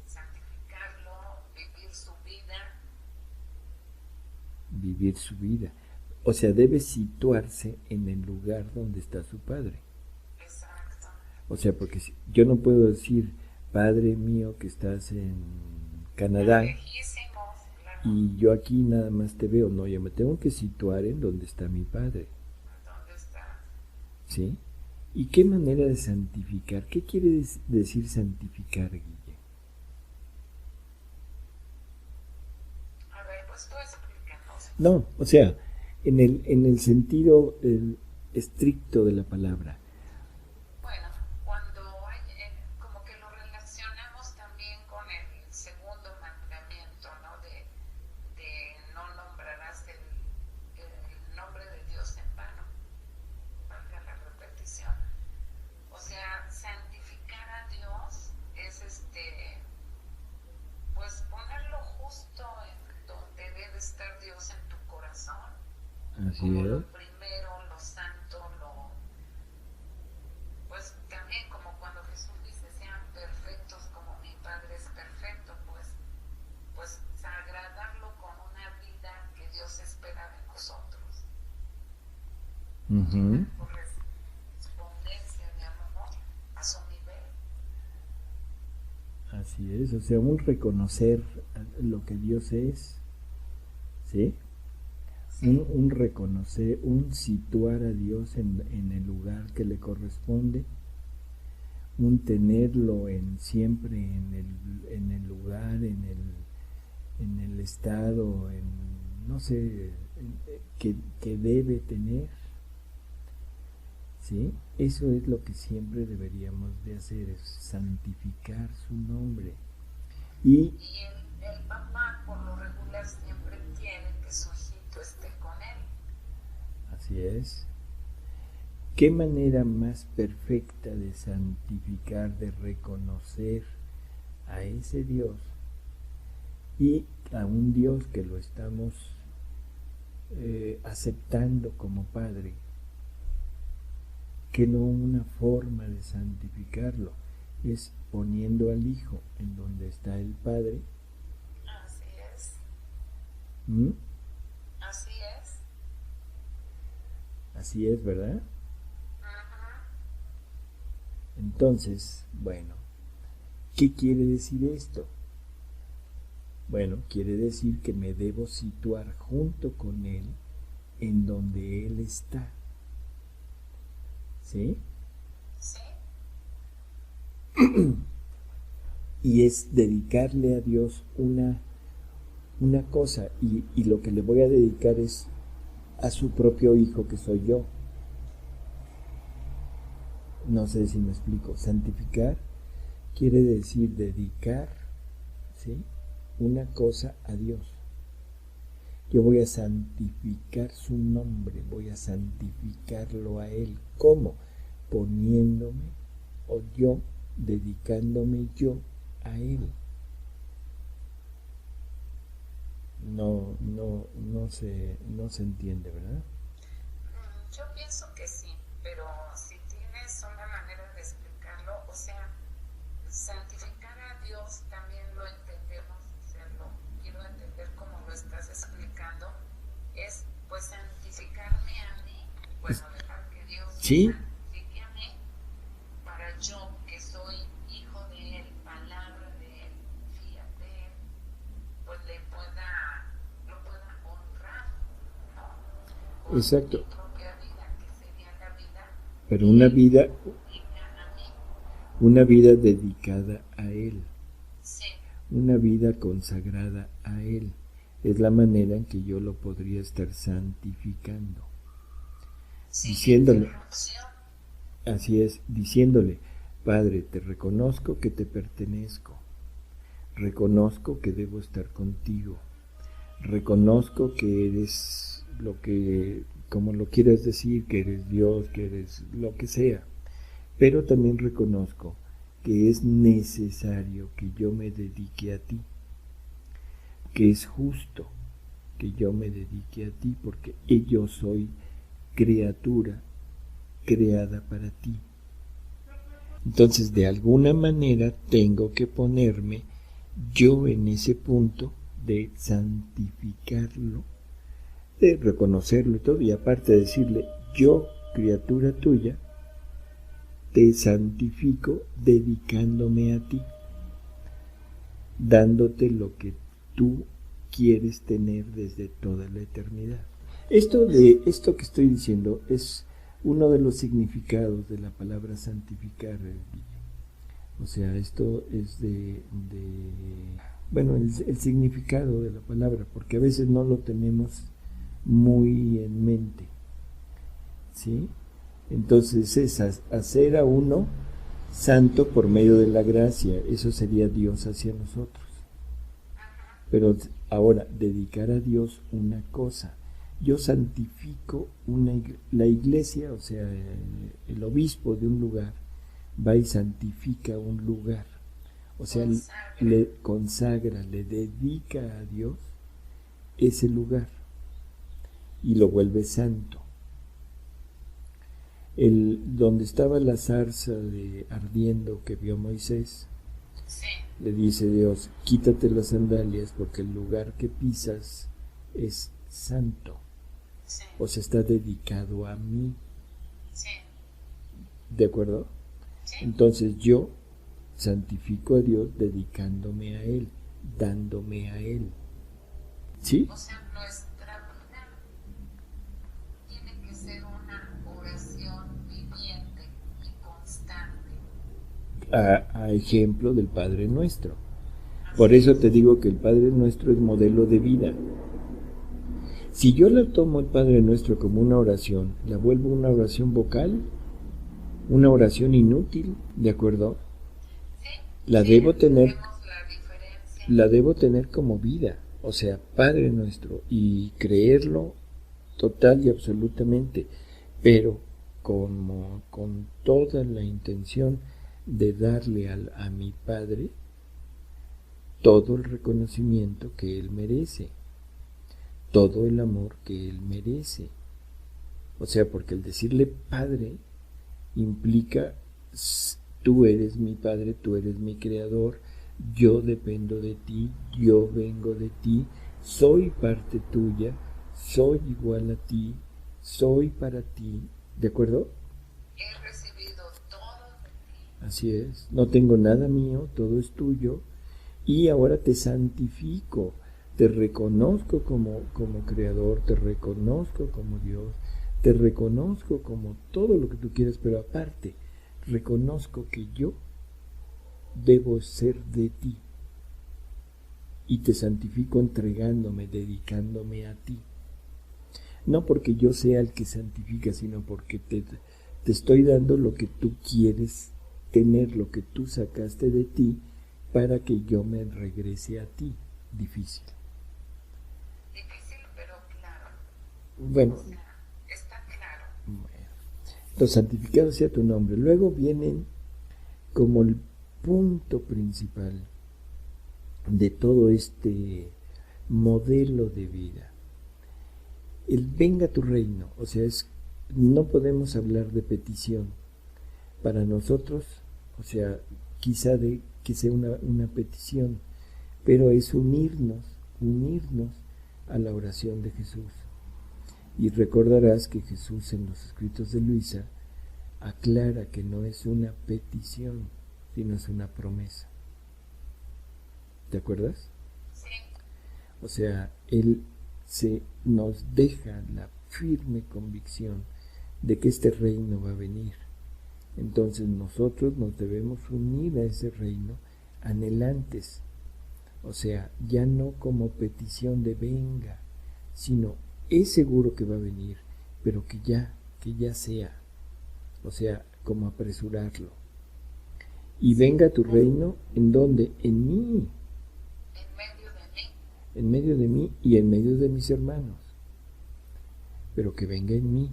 santificarlo, vivir su vida. Vivir su vida. O sea, debe situarse en el lugar donde está su Padre. Exacto. O sea, porque yo no puedo decir, Padre mío que estás en Canadá, Claro. y yo aquí nada más te veo. No, yo me tengo que situar en donde está mi Padre. ¿Dónde está? ¿Sí? ¿Y qué manera de santificar? ¿Qué quiere decir santificar, Guille? A ver, pues tú explícanos. No, o sea, en el sentido estricto de la palabra. Bueno, cuando hay, como que lo relacionamos también con el segundo mandamiento, ¿no? De no nombrarás el nombre de Dios en vano, valga la repetición. O sea, santificar a Dios es pues ponerlo justo en donde debe estar Dios en tu corazón. Así como es. Lo primero, lo santo, pues también como cuando Jesús dice sean perfectos como mi Padre es perfecto, pues agradarlo con una vida que Dios espera de nosotros. Correspondencia de amor a su nivel. Así es, o sea, un reconocer lo que Dios es, ¿sí? Un reconocer, un situar a Dios en el lugar que le corresponde, un tenerlo siempre en el lugar, en el estado, no sé, que debe tener, ¿sí? Eso es lo que siempre deberíamos de hacer, es santificar su nombre. Y el papá por lo regular siempre quiere que su hijito esté con él. Así es. ¿Qué manera más perfecta de santificar, de reconocer a ese Dios y a un Dios que lo estamos aceptando como Padre, que no una forma de santificarlo es poniendo al Hijo en donde está el Padre. Así es. ¿Mm? Así es. Así es, ¿verdad? Ajá. Entonces, bueno, ¿qué quiere decir esto? Bueno, quiere decir que me debo situar junto con Él en donde Él está. ¿Sí? Sí. Y es dedicarle a Dios una cosa, y lo que le voy a dedicar es a su propio Hijo, que soy yo. No sé si me explico. Santificar quiere decir dedicar, ¿sí?, una cosa a Dios. Yo voy a santificar su nombre, voy a santificarlo a Él. ¿Cómo? Poniéndome, o yo, dedicándome yo a Él. No se entiende, ¿verdad? Yo pienso que sí, pero si tienes una manera de explicarlo, o sea, santificar a Dios también lo entendemos, o sea, lo quiero entender como lo estás explicando, es pues santificarme a mí, bueno, dejar que Dios ¿sí?, me santifique a mí, para yo, que soy hijo de Él, palabra de Él, fiat de Él, pues lo pueda honrar, ¿no? Exacto. Mi propia vida, que sería la vida, pero una vida dedicada a Él, sí, una vida consagrada a Él, es la manera en que yo lo podría estar santificando, sí, diciéndole, así es, diciéndole: Padre, te reconozco que te pertenezco, reconozco que debo estar contigo, reconozco que eres lo que, como lo quieras decir, que eres Dios, que eres lo que sea, pero también reconozco que es necesario que yo me dedique a ti, que es justo que yo me dedique a ti, porque yo soy criatura creada para ti. Entonces, de alguna manera tengo que ponerme yo en ese punto de santificarlo, de reconocerlo y todo, y aparte de decirle: yo, criatura tuya, te santifico dedicándome a ti, dándote lo que tú quieres tener desde toda la eternidad. Esto que estoy diciendo es uno de los significados de la palabra santificar. O sea, esto es bueno, el significado de la palabra, porque a veces no lo tenemos muy en mente, ¿sí? Entonces es hacer a uno santo por medio de la gracia, eso sería Dios hacia nosotros. Pero ahora, dedicar a Dios una cosa. Yo santifico la iglesia, o sea, el obispo de un lugar va y santifica un lugar. O sea, le consagra, le dedica a Dios ese lugar y lo vuelve santo. Donde estaba la zarza ardiendo que vio Moisés, sí, le dice Dios: quítate las sandalias porque el lugar que pisas es santo, sí, o sea, está dedicado a mí. sí, ¿De acuerdo? sí. Entonces yo santifico a Dios dedicándome a Él, dándome a Él. ¿Sí? O sea, nuestra vida tiene que ser una oración viviente y constante. A ejemplo del Padre Nuestro. Por eso te digo que el Padre Nuestro es modelo de vida. Si yo la tomo el Padre Nuestro como una oración, la vuelvo una oración vocal, una oración inútil, ¿de acuerdo? Sí, La sí, debo tener, la debo tener como vida, o sea, Padre Nuestro, y creerlo total y absolutamente, pero con toda la intención de darle a mi Padre todo el reconocimiento que Él merece, todo el amor que Él merece. O sea, porque el decirle Padre implica, tú eres mi Padre, tú eres mi Creador, yo dependo de ti, yo vengo de ti, soy parte tuya, soy igual a ti, soy para ti, ¿de acuerdo? He recibido todo de ti. Así es, no tengo nada mío, todo es tuyo, y ahora te santifico, te reconozco como Creador, te reconozco como Dios, te reconozco como todo lo que tú quieras, pero aparte, reconozco que yo debo ser de ti. Y te santifico entregándome, dedicándome a ti. No porque yo sea el que santifica, sino porque te estoy dando lo que tú quieres tener, lo que tú sacaste de ti, para que yo me regrese a ti. Difícil. Difícil, pero claro. Bueno. O sea, está claro. Bueno. Entonces, santificado sea tu nombre. Luego vienen como el punto principal de todo este modelo de vida. El venga tu reino, o sea, no podemos hablar de petición. Para nosotros, o sea, quizá de que sea una petición, pero es unirnos a la oración de Jesús. Y recordarás que Jesús en los escritos de Luisa aclara que no es una petición, sino es una promesa. ¿Te acuerdas? Sí. O sea, Él nos deja la firme convicción de que este reino va a venir. Entonces nosotros nos debemos unir a ese reino anhelantes. O sea, ya no como petición de venga, sino es seguro que va a venir, pero que ya sea. O sea, como apresurarlo. Y venga tu reino, ¿en dónde? En mí. En medio de mí y en medio de mis hermanos. Pero que venga en mí.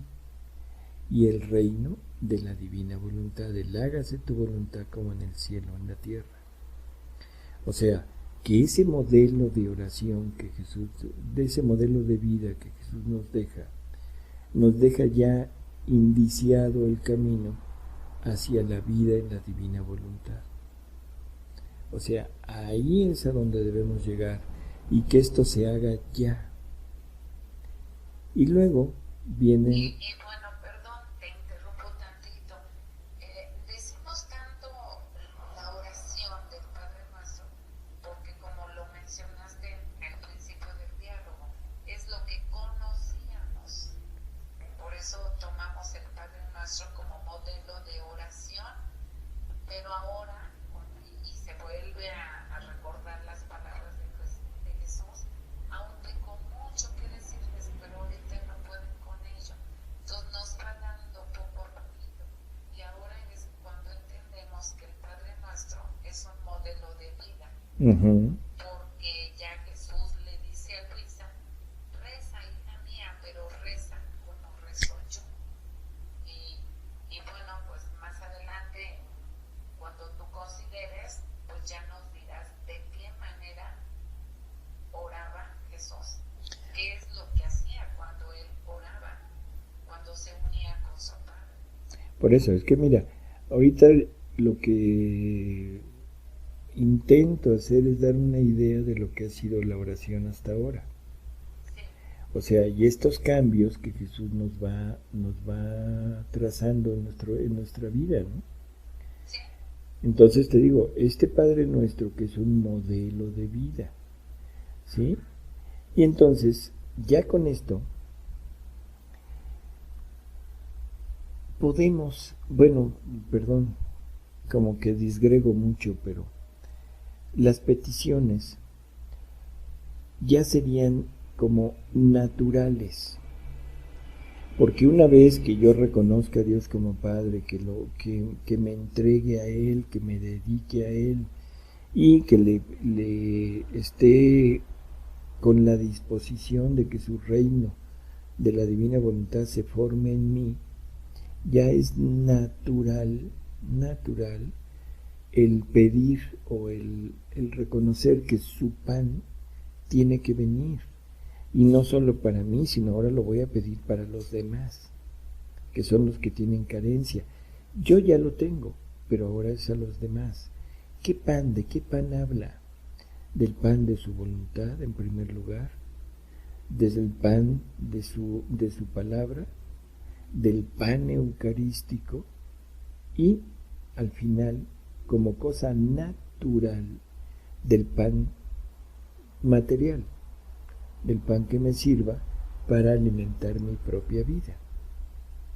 Y el reino de la divina voluntad, el hágase tu voluntad como en el cielo, en la tierra. O sea, que ese modelo de oración que Jesús, de ese modelo de vida que Jesús nos deja ya indiciado el camino hacia la vida en la divina voluntad. O sea, ahí es a donde debemos llegar y que esto se haga ya. Y luego vienen... Y bueno, perdón, te interrumpo tantito. Decimos tanto la oración del Padre Nuestro porque, como lo mencionaste al principio del diálogo, es lo que conocíamos. Por eso tomamos el Padre Nuestro como modelo de oración, pero ahora, y se vuelve a recordar las palabras de Jesús, aún tengo mucho que decirles, pero ahorita no pueden con ello. Entonces nos va dando poco a poquito. Y ahora es cuando entendemos que el Padre Nuestro es un modelo de vida. Porque ya Jesús le dice a Luisa, reza, hija mía, pero reza como rezo yo. Y bueno, pues más adelante, cuando tú consideres, pues ya nos dirás de qué manera oraba Jesús, qué es lo que hacía cuando él oraba, cuando se unía con su Padre. Por eso, es que mira, ahorita lo que intento hacer es dar una idea de lo que ha sido la oración hasta ahora. Sí. O sea, y estos cambios que Jesús nos va trazando en nuestra vida, ¿no? Sí. Entonces te digo, este Padre Nuestro que es un modelo de vida, ¿sí? Y entonces, ya con esto, podemos, bueno, perdón, como que disgrego mucho, pero las peticiones ya serían como naturales. Porque una vez que yo reconozca a Dios como Padre, que me entregue a Él, que me dedique a Él y que le esté con la disposición de que su reino de la divina voluntad se forme en mí, ya es natural el pedir o el reconocer que su pan tiene que venir Y no solo para mí, sino ahora lo voy a pedir para los demás, que son los que tienen carencia. Yo ya lo tengo, pero ahora es a los demás. ¿De qué pan habla? Del pan de su voluntad, en primer lugar, desde el pan de su palabra, del pan eucarístico y, al final, como cosa natural, del pan material, del pan que me sirva para alimentar mi propia vida.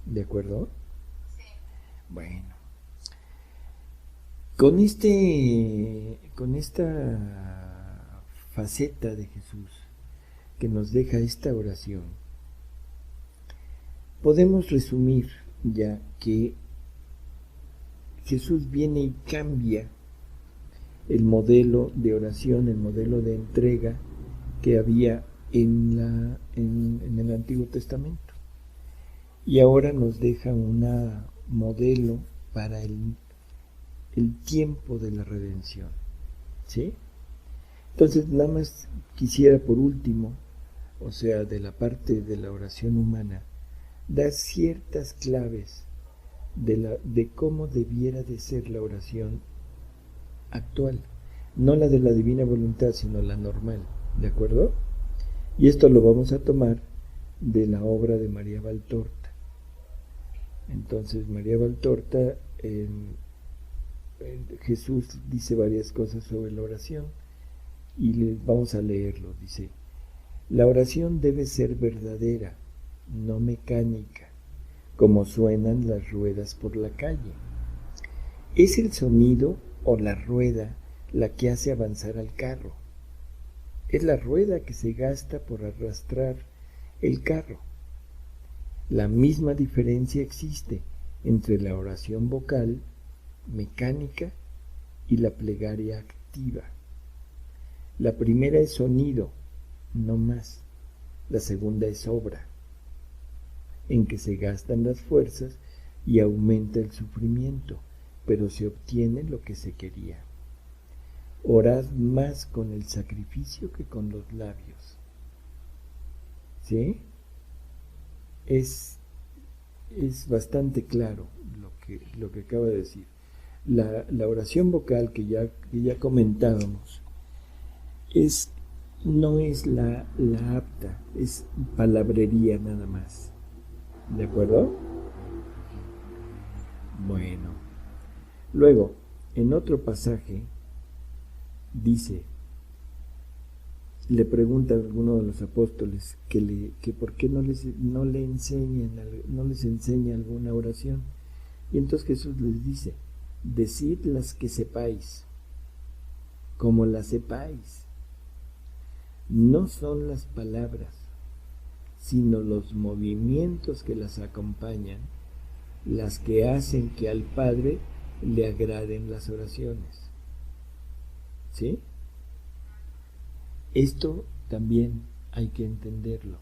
¿De acuerdo? Sí. Bueno. Con esta faceta de Jesús que nos deja esta oración, podemos resumir ya que Jesús viene y cambia el modelo de oración, el modelo de entrega que había en el Antiguo Testamento. Y ahora nos deja un modelo para el tiempo de la redención. ¿Sí? Entonces, nada más quisiera por último, o sea, de la parte de la oración humana, dar ciertas claves de cómo debiera de ser la oración actual, no la de la divina voluntad, sino la normal, ¿de acuerdo? Y esto lo vamos a tomar de la obra de María Valtorta. Entonces, María Valtorta, Jesús dice varias cosas sobre la oración y les vamos a leerlo. Dice: la oración debe ser verdadera, no mecánica, como suenan las ruedas por la calle. Es el sonido o la rueda la que hace avanzar al carro. Es la rueda que se gasta por arrastrar el carro. La misma diferencia existe entre la oración vocal, mecánica, y la plegaria activa. La primera es sonido, no más. La segunda es obra, en que se gastan las fuerzas y aumenta el sufrimiento, pero se obtiene lo que se quería. Orad más con el sacrificio que con los labios. ¿Sí? Es bastante claro lo que acaba de decir. La oración vocal que ya comentábamos no es la apta, es palabrería nada más. ¿De acuerdo? Bueno. Luego, en otro pasaje, dice, le pregunta a alguno de los apóstoles que por qué no les enseña alguna oración. Y entonces Jesús les dice: decid las que sepáis, como las sepáis. No son las palabras, sino los movimientos que las acompañan, las que hacen que al Padre le agraden las oraciones. ¿Sí? Esto también hay que entenderlo.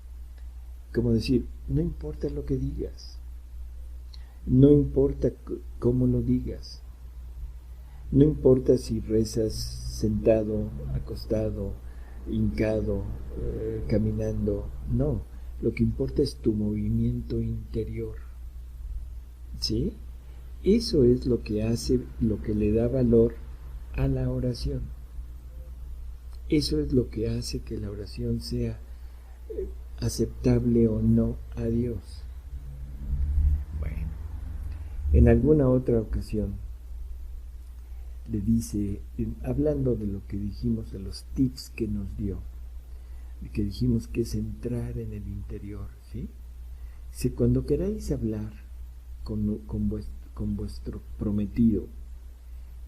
Como decir, no importa lo que digas, no importa cómo lo digas, no importa si rezas sentado, acostado, hincado, caminando, no, lo que importa es tu movimiento interior. ¿Sí? Eso es lo que hace, lo que le da valor a la oración. Eso es lo que hace que la oración sea aceptable o no a Dios. Bueno, en alguna otra ocasión le dice, hablando de lo que dijimos, de los tips que nos dio, de que dijimos que es entrar en el interior, ¿sí? Dice, cuando queráis hablar con vuestro prometido,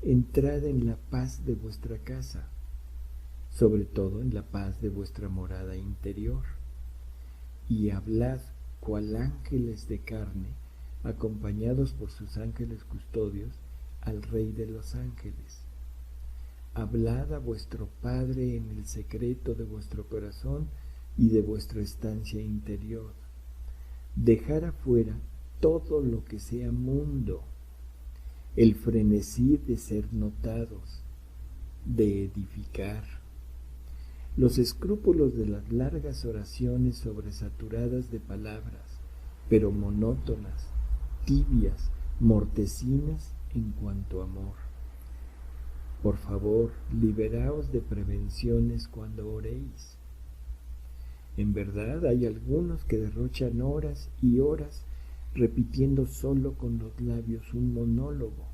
entrad en la paz de vuestra casa, sobre todo en la paz de vuestra morada interior, y hablad cual ángeles de carne, acompañados por sus ángeles custodios, al Rey de los ángeles. Hablad a vuestro Padre en el secreto de vuestro corazón y de vuestra estancia interior. Dejar afuera todo lo que sea mundo, el frenesí de ser notados, de edificar, los escrúpulos de las largas oraciones sobresaturadas de palabras, pero monótonas, tibias, mortecinas en cuanto a amor. Por favor, liberaos de prevenciones cuando oréis. En verdad hay algunos que derrochan horas y horas repitiendo solo con los labios un monólogo,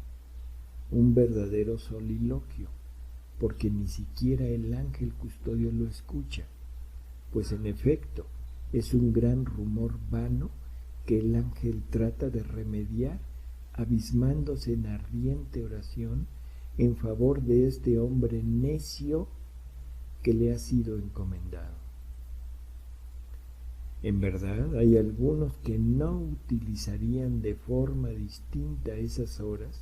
un verdadero soliloquio, porque ni siquiera el ángel custodio lo escucha, pues en efecto es un gran rumor vano que el ángel trata de remediar abismándose en ardiente oración en favor de este hombre necio que le ha sido encomendado. En verdad, hay algunos que no utilizarían de forma distinta esas horas,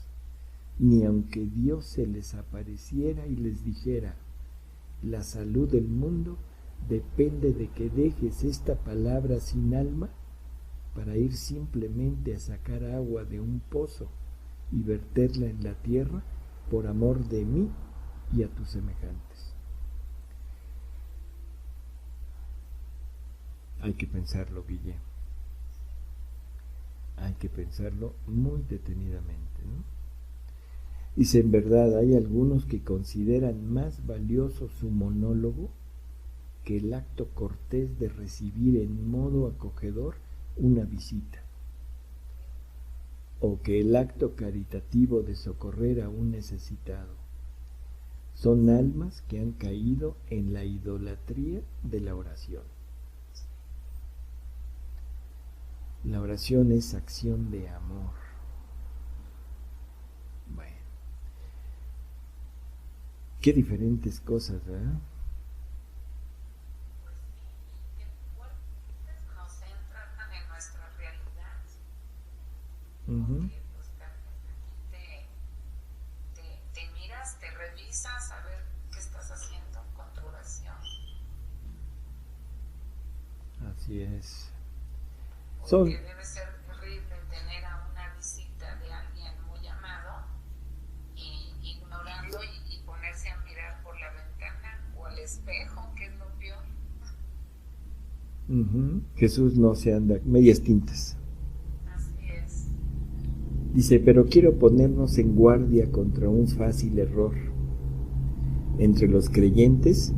ni aunque Dios se les apareciera y les dijera: la salud del mundo depende de que dejes esta palabra sin alma para ir simplemente a sacar agua de un pozo y verterla en la tierra por amor de mí y a tus semejantes. Hay que pensarlo, Guille. Hay que pensarlo muy detenidamente, ¿no? Dice, en verdad hay algunos que consideran más valioso su monólogo que el acto cortés de recibir en modo acogedor una visita, o que el acto caritativo de socorrer a un necesitado. Son almas que han caído en la idolatría de la oración. La oración es acción de amor. Bueno, qué diferentes cosas, ¿verdad? Nos centran en nuestra realidad. Uh-huh. Porque pues también te miras, te revisas a ver qué estás haciendo con tu oración. Así es. Porque debe ser terrible tener a una visita de alguien muy amado y ignorarlo y ponerse a mirar por la ventana o al espejo, que es lo peor. Jesús no se anda medias tintas. Así es. Dice, pero quiero ponernos en guardia contra un fácil error. Entre los creyentes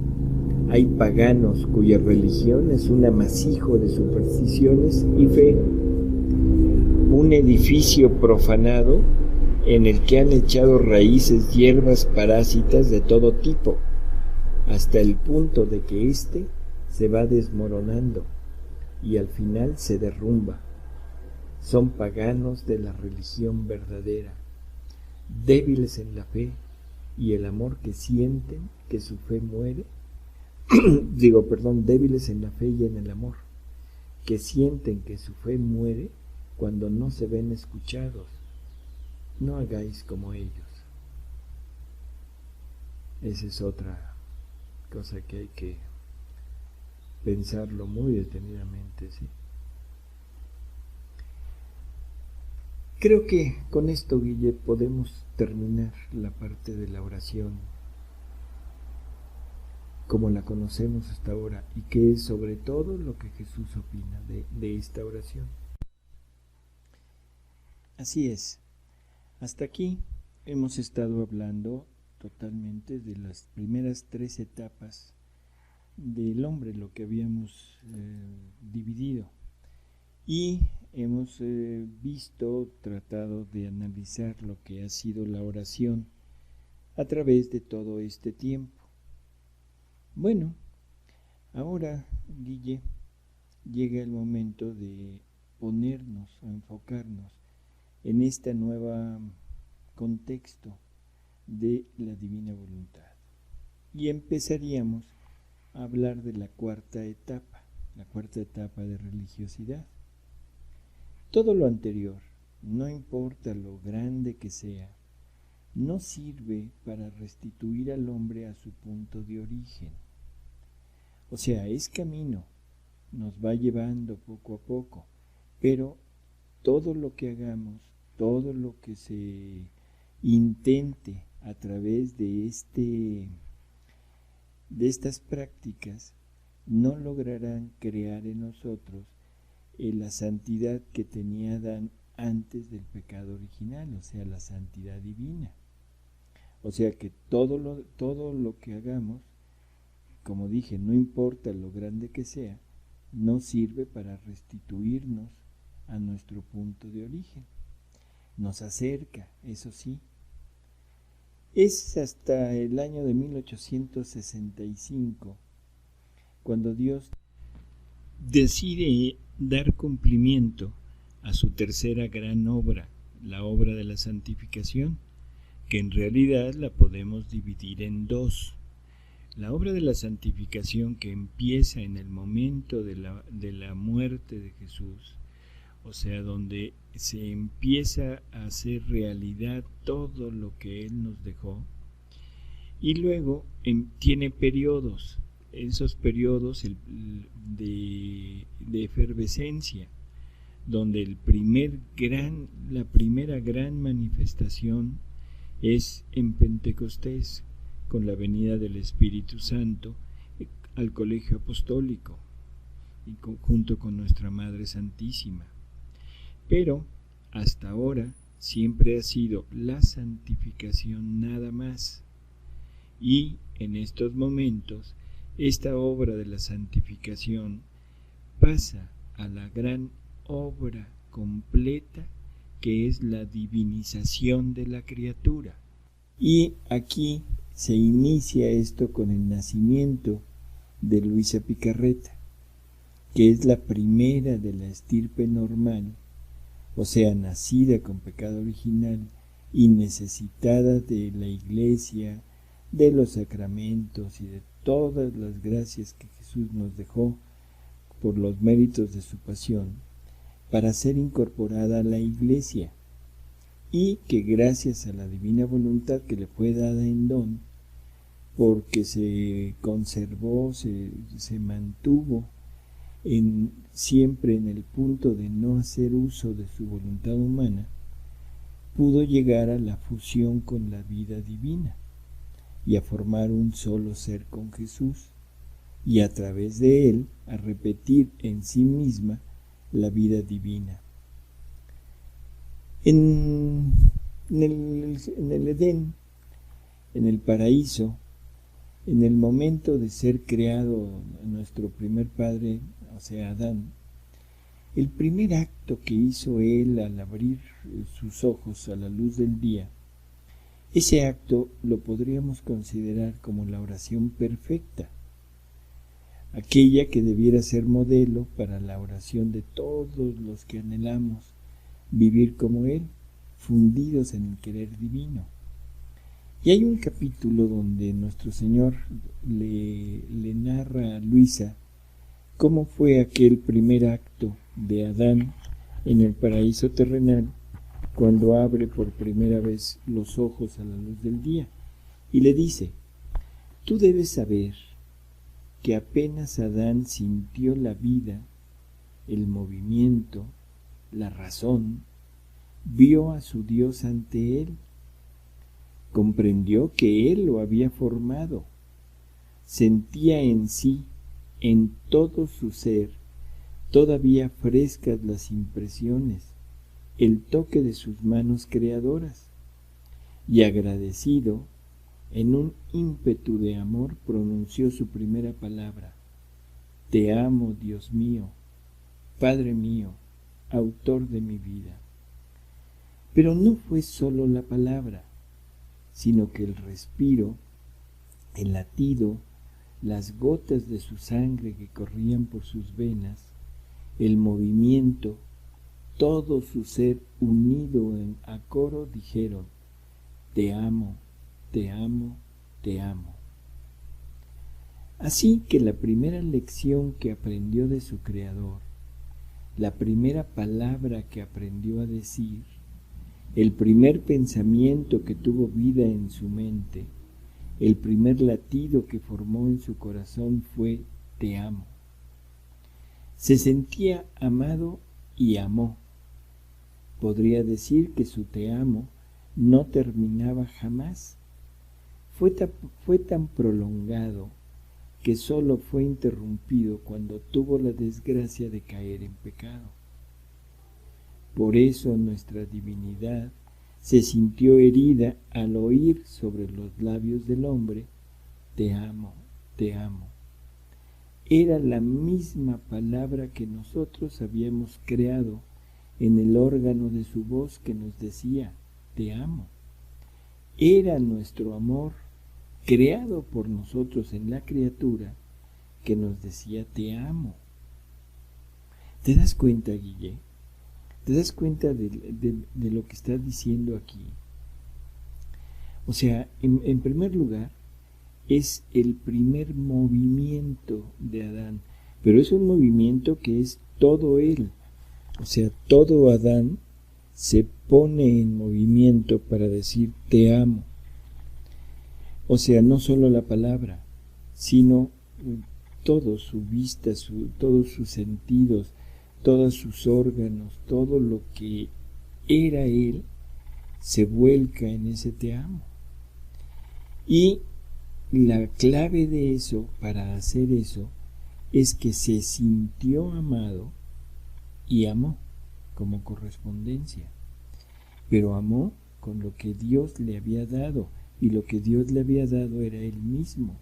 hay paganos cuya religión es un amasijo de supersticiones y fe, un edificio profanado en el que han echado raíces hierbas parásitas de todo tipo, hasta el punto de que éste se va desmoronando y al final se derrumba. Son paganos de la religión verdadera, débiles en la fe y el amor que sienten que su fe muere. Débiles en la fe y en el amor, que sienten que su fe muere cuando no se ven escuchados. No hagáis como ellos. Esa es otra cosa que hay que pensarlo muy detenidamente, ¿sí? Creo que con esto, Guille, podemos terminar la parte de la oración como la conocemos hasta ahora, y que es sobre todo lo que Jesús opina de esta oración. Así es. Hasta aquí hemos estado hablando totalmente de las primeras 3 etapas del hombre, lo que habíamos dividido. Y hemos tratado de analizar lo que ha sido la oración a través de todo este tiempo. Bueno, ahora, Guille, llega el momento de ponernos, a enfocarnos en este nuevo contexto de la divina voluntad. Y empezaríamos a hablar de la cuarta etapa de religiosidad. Todo lo anterior, no importa lo grande que sea, no sirve para restituir al hombre a su punto de origen. O sea, es camino, nos va llevando poco a poco, pero todo lo que hagamos, todo lo que se intente a través de de estas prácticas no lograrán crear en nosotros la santidad que tenía Adán antes del pecado original, o sea, la santidad divina. O sea que todo lo que hagamos, como dije, no importa lo grande que sea, no sirve para restituirnos a nuestro punto de origen. Nos acerca, eso sí. Es hasta el año de 1865 cuando Dios decide dar cumplimiento a su tercera gran obra, la obra de la santificación, que en realidad la podemos dividir en dos. La obra de la santificación, que empieza en el momento de la muerte de Jesús, o sea, donde se empieza a hacer realidad todo lo que Él nos dejó, y luego tiene periodos, esos periodos de efervescencia, donde la primera gran manifestación es en Pentecostés, con la venida del Espíritu Santo al colegio apostólico y junto con nuestra Madre Santísima. Pero hasta ahora siempre ha sido la santificación nada más, y en estos momentos esta obra de la santificación pasa a la gran obra completa, que es la divinización de la criatura. Y aquí se inicia esto con el nacimiento de Luisa Picarreta, que es la primera de la estirpe normal, o sea, nacida con pecado original y necesitada de la Iglesia, de los sacramentos y de todas las gracias que Jesús nos dejó por los méritos de su pasión, para ser incorporada a la Iglesia, y que gracias a la divina voluntad que le fue dada en don, porque se conservó, se mantuvo siempre en el punto de no hacer uso de su voluntad humana, pudo llegar a la fusión con la vida divina y a formar un solo ser con Jesús, y a través de él a repetir en sí misma la vida divina. En el Edén, en el paraíso, en el momento de ser creado nuestro primer padre, o sea, Adán, el primer acto que hizo él al abrir sus ojos a la luz del día, ese acto lo podríamos considerar como la oración perfecta, aquella que debiera ser modelo para la oración de todos los que anhelamos vivir como él, fundidos en el querer divino. Y hay un capítulo donde nuestro Señor le narra a Luisa cómo fue aquel primer acto de Adán en el paraíso terrenal, cuando abre por primera vez los ojos a la luz del día, y le dice: tú debes saber que apenas Adán sintió la vida, el movimiento, la razón, vio a su Dios ante él, comprendió que él lo había formado, sentía en sí, en todo su ser, todavía frescas las impresiones, el toque de sus manos creadoras, y agradecido, en un ímpetu de amor, pronunció su primera palabra: te amo, Dios mío, Padre mío, autor de mi vida. Pero no fue solo la palabra, sino que el respiro, el latido, las gotas de su sangre que corrían por sus venas, el movimiento, todo su ser unido a coro dijeron: te amo, te amo, te amo. Así que la primera lección que aprendió de su Creador, la primera palabra que aprendió a decir, el primer pensamiento que tuvo vida en su mente, el primer latido que formó en su corazón fue: te amo. Se sentía amado y amó. Podría decir que su te amo no terminaba jamás. Fue tan prolongado que solo fue interrumpido cuando tuvo la desgracia de caer en pecado. Por eso nuestra divinidad se sintió herida al oír sobre los labios del hombre, te amo, te amo. Era la misma palabra que nosotros habíamos creado en el órgano de su voz que nos decía, te amo. Era nuestro amor, creado por nosotros en la criatura, que nos decía, te amo. ¿Te das cuenta, Guille? ¿Te das cuenta de lo que está diciendo aquí? O sea, en primer lugar, es el primer movimiento de Adán, pero es un movimiento que es todo él. O sea, todo Adán se pone en movimiento para decir te amo. O sea, no solo la palabra, sino todo, su vista, todos sus sentidos, todos sus órganos, todo lo que era él, se vuelca en ese te amo. Y la clave de eso, para hacer eso, es que se sintió amado y amó como correspondencia. Pero amó con lo que Dios le había dado, y lo que Dios le había dado era Él mismo.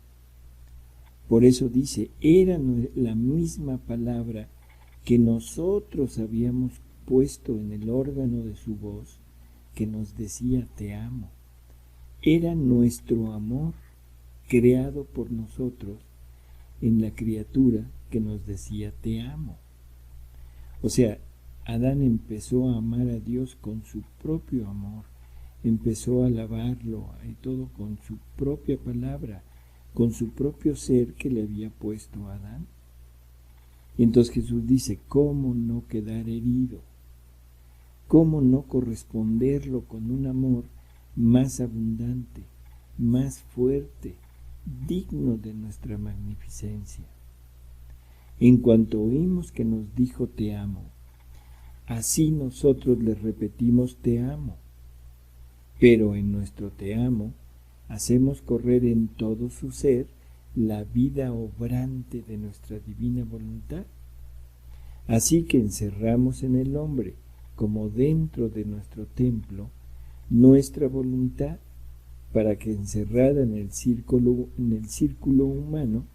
Por eso dice, era la misma palabra que nosotros habíamos puesto en el órgano de su voz, que nos decía te amo. Era nuestro amor creado por nosotros en la criatura que nos decía te amo. O sea, Adán empezó a amar a Dios con su propio amor, empezó a alabarlo y todo con su propia palabra, con su propio ser que le había puesto a Adán. Y entonces Jesús dice, ¿cómo no quedar herido? ¿Cómo no corresponderlo con un amor más abundante, más fuerte, digno de nuestra magnificencia? En cuanto oímos que nos dijo te amo, así nosotros le repetimos te amo, pero en nuestro te amo hacemos correr en todo su ser la vida obrante de nuestra divina voluntad. Así que encerramos en el hombre, como dentro de nuestro templo, nuestra voluntad, para que encerrada en el círculo humano,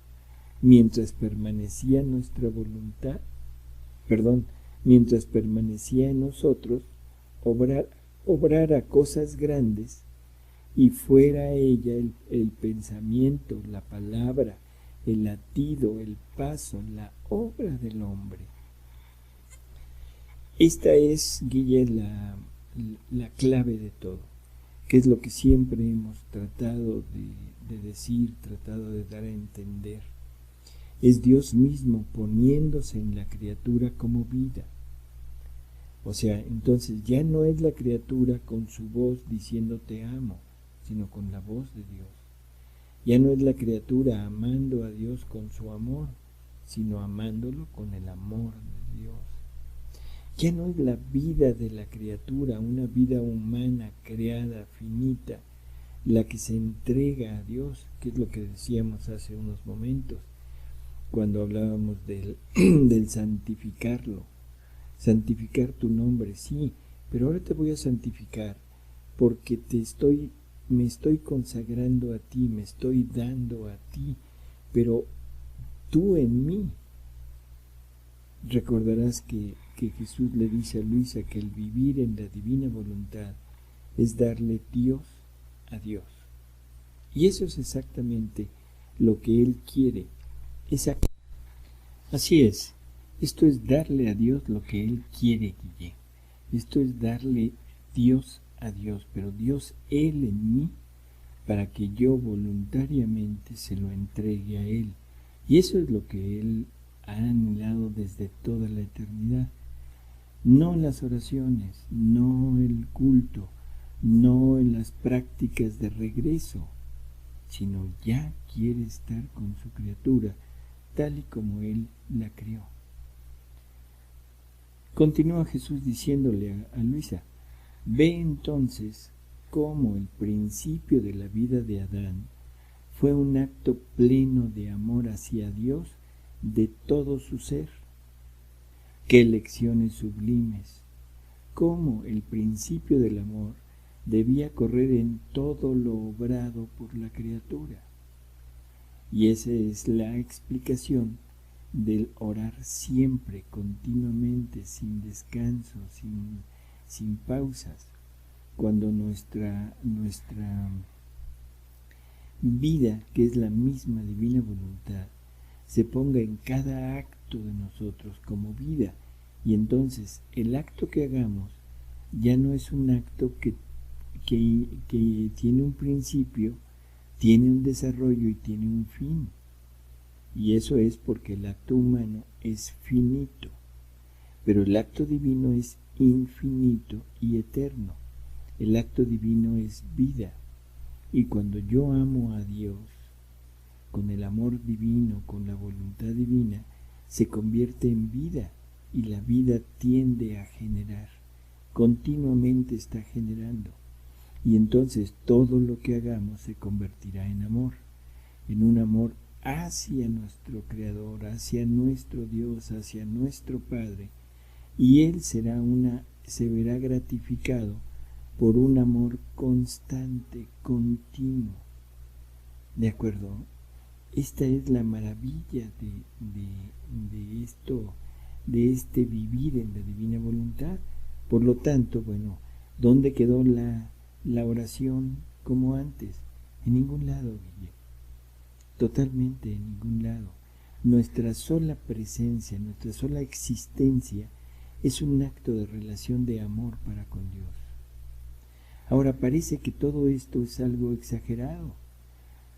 mientras permanecía nuestra voluntad, mientras permanecía en nosotros, obrara cosas grandes, y fuera ella el pensamiento, la palabra, el latido, el paso, la obra del hombre. Esta es, Guille, la clave de todo, que es lo que siempre hemos tratado de decir, tratado de dar a entender. Es Dios mismo poniéndose en la criatura como vida. O sea, entonces ya no es la criatura con su voz diciendo te amo, sino con la voz de Dios. Ya no es la criatura amando a Dios con su amor, sino amándolo con el amor de Dios. Ya no es la vida de la criatura, una vida humana, creada, finita, la que se entrega a Dios, que es lo que decíamos hace unos momentos, cuando hablábamos del santificarlo. Santificar tu nombre, sí, pero ahora te voy a santificar porque me estoy consagrando a ti, me estoy dando a ti, pero tú en mí. Recordarás que Jesús le dice a Luisa que el vivir en la divina voluntad es darle Dios a Dios. Y eso es exactamente lo que Él quiere. Así es. Esto es darle a Dios lo que Él quiere, Guille. Esto es darle Dios a Dios, pero Dios Él en mí, para que yo voluntariamente se lo entregue a Él. Y eso es lo que Él ha anhelado desde toda la eternidad. No las oraciones, no el culto, no en las prácticas de regreso, sino ya quiere estar con su criatura, tal y como Él la crió. Continúa Jesús diciéndole a Luisa, ve entonces cómo el principio de la vida de Adán fue un acto pleno de amor hacia Dios de todo su ser. ¡Qué lecciones sublimes! Cómo el principio del amor debía correr en todo lo obrado por la criatura. Y esa es la explicación del orar siempre, continuamente, sin descanso, sin pausas, cuando nuestra vida, que es la misma divina voluntad, se ponga en cada acto de nosotros como vida, y entonces el acto que hagamos ya no es un acto que tiene un principio, tiene un desarrollo y tiene un fin. Y eso es porque el acto humano es finito, pero el acto divino es infinito y eterno. El acto divino es vida. Y cuando yo amo a Dios, con el amor divino, con la voluntad divina, se convierte en vida, y la vida tiende a generar, continuamente está generando, y entonces todo lo que hagamos se convertirá en amor, en un amor hacia nuestro Creador, hacia nuestro Dios, hacia nuestro Padre, y Él se verá gratificado por un amor constante, continuo. ¿De acuerdo? Esta es la maravilla de esto, de este vivir en la divina voluntad. Por lo tanto, bueno, ¿dónde quedó la oración como antes? En ningún lado, Guille. Totalmente en ningún lado. Nuestra sola presencia, nuestra sola existencia es un acto de relación de amor para con Dios. Ahora parece que todo esto es algo exagerado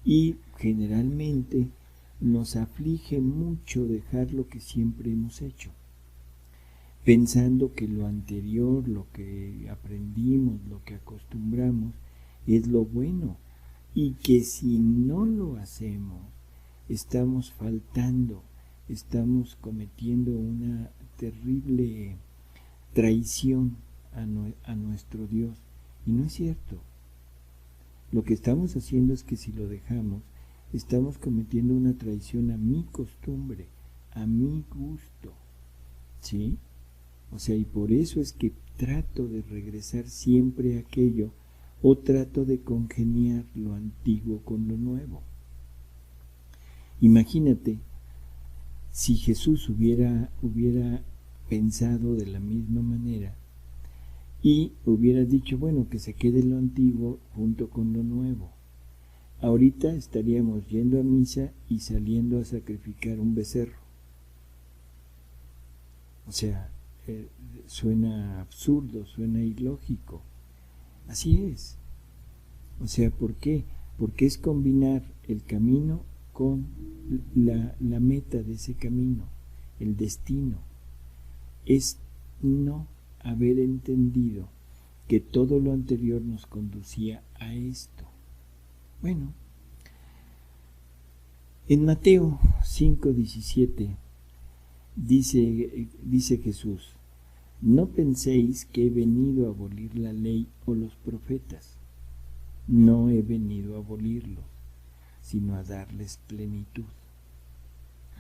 y generalmente nos aflige mucho dejar lo que siempre hemos hecho, pensando que lo anterior, lo que aprendimos, lo que acostumbramos, es lo bueno, y que si no lo hacemos, estamos faltando, estamos cometiendo una terrible traición a nuestro Dios. Y no es cierto. Lo que estamos haciendo es que si lo dejamos, estamos cometiendo una traición a mi costumbre, a mi gusto, ¿sí? O sea, y por eso es que trato de regresar siempre a aquello, o trato de congeniar lo antiguo con lo nuevo. Imagínate si Jesús hubiera pensado de la misma manera y hubiera dicho, bueno, que se quede lo antiguo junto con lo nuevo. Ahorita estaríamos yendo a misa y saliendo a sacrificar un becerro. O sea, suena absurdo, suena ilógico. Así es. O sea, ¿por qué? Porque es combinar el camino con la meta de ese camino, el destino. Es no haber entendido que todo lo anterior nos conducía a esto. Bueno, en Mateo 5:17 dice Jesús, no penséis que he venido a abolir la ley o los profetas. No he venido a abolirlos, sino a darles plenitud.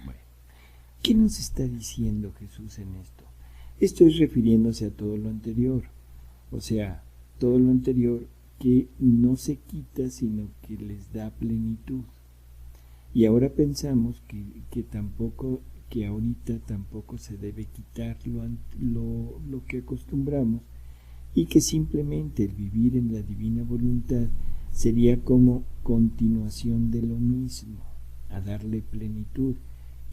Bueno, ¿qué nos está diciendo Jesús en esto? Esto es refiriéndose a todo lo anterior, o sea, todo lo anterior que no se quita, sino que les da plenitud. Y ahora pensamos que ahorita tampoco se debe quitar lo que acostumbramos, y que simplemente el vivir en la divina voluntad sería como continuación de lo mismo, a darle plenitud,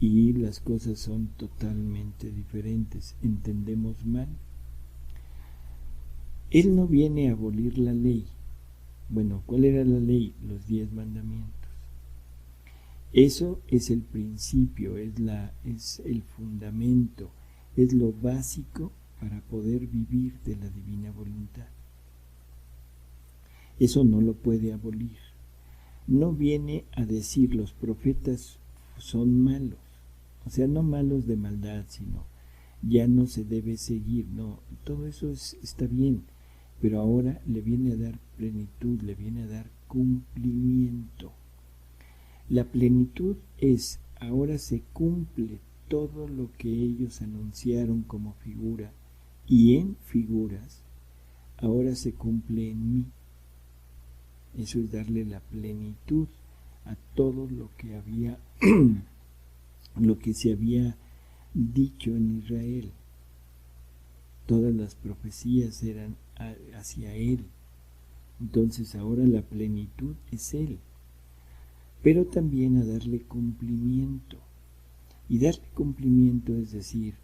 y las cosas son totalmente diferentes. Entendemos mal. Él no viene a abolir la ley. Bueno, ¿cuál era la ley? Los 10 mandamientos. Eso es el principio, es el fundamento, es lo básico para poder vivir de la divina voluntad. Eso no lo puede abolir. No viene a decir los profetas son malos, o sea, no malos de maldad, sino ya no se debe seguir, no, todo eso está bien, pero ahora le viene a dar plenitud, le viene a dar cumplimiento. La plenitud es, ahora se cumple todo lo que ellos anunciaron como figura, y en figuras, ahora se cumple en mí. Eso es darle la plenitud a todo lo que había, lo que se había dicho en Israel. Todas las profecías eran hacia Él. Entonces ahora la plenitud es Él. Pero también a darle cumplimiento. Y darle cumplimiento es decir,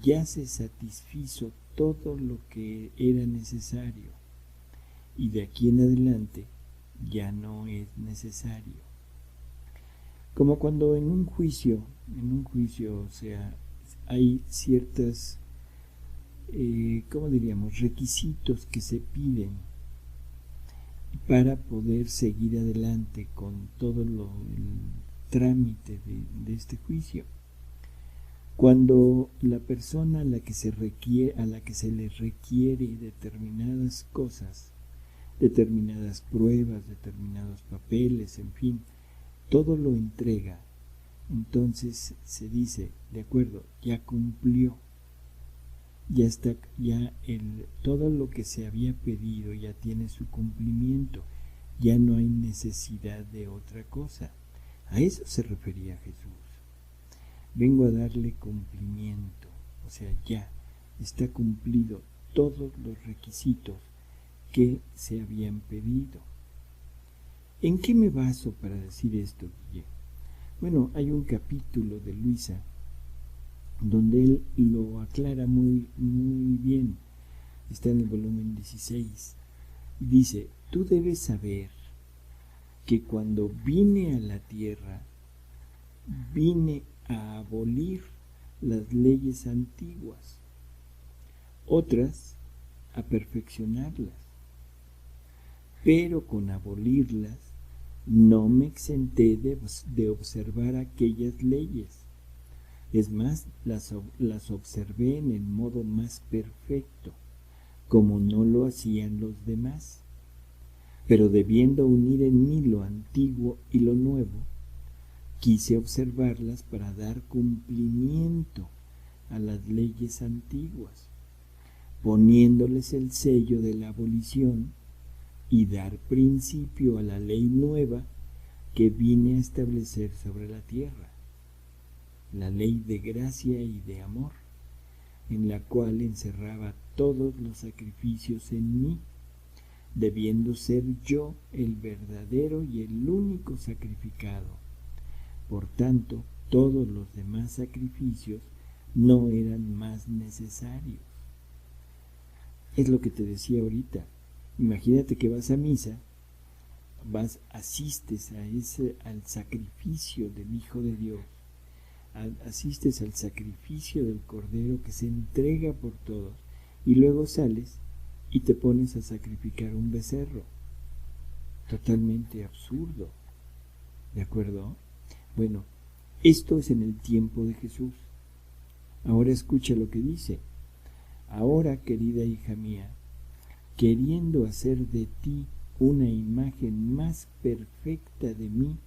ya se satisfizo todo lo que era necesario. Y de aquí en adelante ya no es necesario. Como cuando en un juicio, o sea, hay ciertas, ¿cómo diríamos?, requisitos que se piden para poder seguir adelante con todo el trámite de este juicio. Cuando la persona a la que se le requiere determinadas cosas, determinadas pruebas, determinados papeles, en fin, todo lo entrega, entonces se dice, de acuerdo, ya cumplió, ya está, todo lo que se había pedido ya tiene su cumplimiento, ya no hay necesidad de otra cosa. A eso se refería Jesús. Vengo a darle cumplimiento, o sea, ya está cumplido todos los requisitos que se habían pedido. ¿En qué me baso para decir esto, Guille? Bueno, hay un capítulo de Luisa donde él lo aclara muy bien. Está en el volumen 16. Y dice, tú debes saber que cuando vine a la tierra, vine a abolir las leyes antiguas, otras a perfeccionarlas, pero con abolirlas no me exenté de observar aquellas leyes. Es más, las observé en el modo más perfecto, como no lo hacían los demás. Pero debiendo unir en mí lo antiguo y lo nuevo, quise observarlas para dar cumplimiento a las leyes antiguas, poniéndoles el sello de la abolición y dar principio a la ley nueva que vine a establecer sobre la tierra, la ley de gracia y de amor, en la cual encerraba todos los sacrificios en mí, debiendo ser yo el verdadero y el único sacrificado. Por tanto, todos los demás sacrificios no eran más necesarios. Es lo que te decía ahorita. Imagínate que vas a misa, asistes al sacrificio del Hijo de Dios, asistes al sacrificio del Cordero que se entrega por todos, y luego sales y te pones a sacrificar un becerro. Totalmente absurdo. ¿De acuerdo? Bueno, esto es en el tiempo de Jesús. Ahora escucha lo que dice. Ahora, querida hija mía, queriendo hacer de ti una imagen más perfecta de mí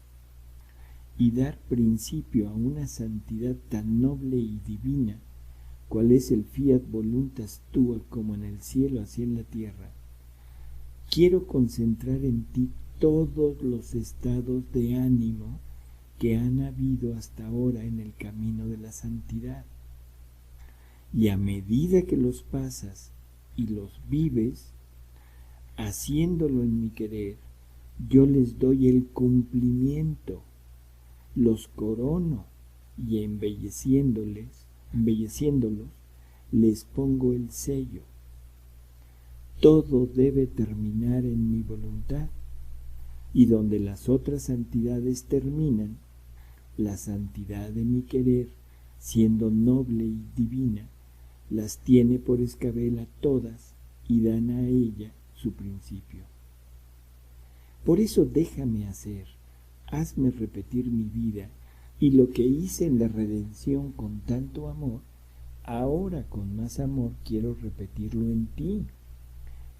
y dar principio a una santidad tan noble y divina, cual es el fiat voluntas tua como en el cielo así en la tierra, quiero concentrar en ti todos los estados de ánimo que han habido hasta ahora en el camino de la santidad. Y a medida que los pasas y los vives, haciéndolo en mi querer, yo les doy el cumplimiento, los corono y embelleciéndolos, les pongo el sello. Todo debe terminar en mi voluntad, y donde las otras santidades terminan, la santidad de mi querer, siendo noble y divina, las tiene por escabel a todas y dan a ella su principio. Por eso déjame hacer, hazme repetir mi vida, y lo que hice en la redención con tanto amor, ahora con más amor quiero repetirlo en ti,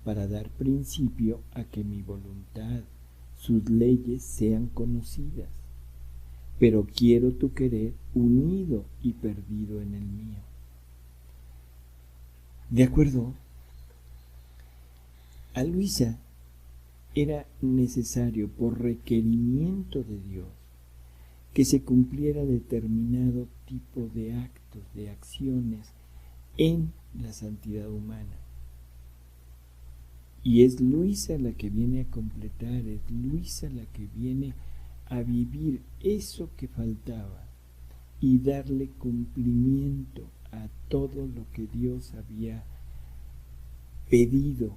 para dar principio a que mi voluntad, sus leyes sean conocidas. pero quiero tu querer unido y perdido en el mío. De acuerdo, a Luisa era necesario, por requerimiento de Dios, que se cumpliera determinado tipo de actos, de acciones en la santidad humana. Y es Luisa la que viene a completar, es Luisa la que viene a vivir eso que faltaba y darle cumplimiento a todo lo que Dios había pedido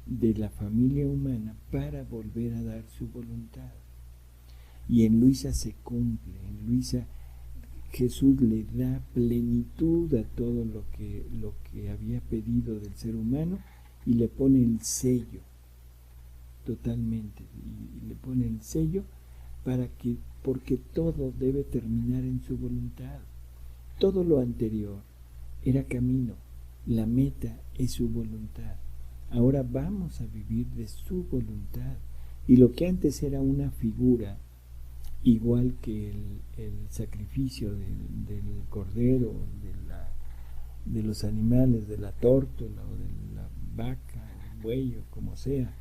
de la familia humana para volver a dar su voluntad. Y en Luisa se cumple, en Luisa Jesús le da plenitud a todo lo que había pedido del ser humano y le pone el sello totalmente, y le pone el sello porque todo debe terminar en su voluntad. Todo lo anterior era camino, la meta es su voluntad. Ahora vamos a vivir de su voluntad, y lo que antes era una figura, igual que el sacrificio del cordero, de los animales, de la tórtola o de la vaca, el buey o como sea,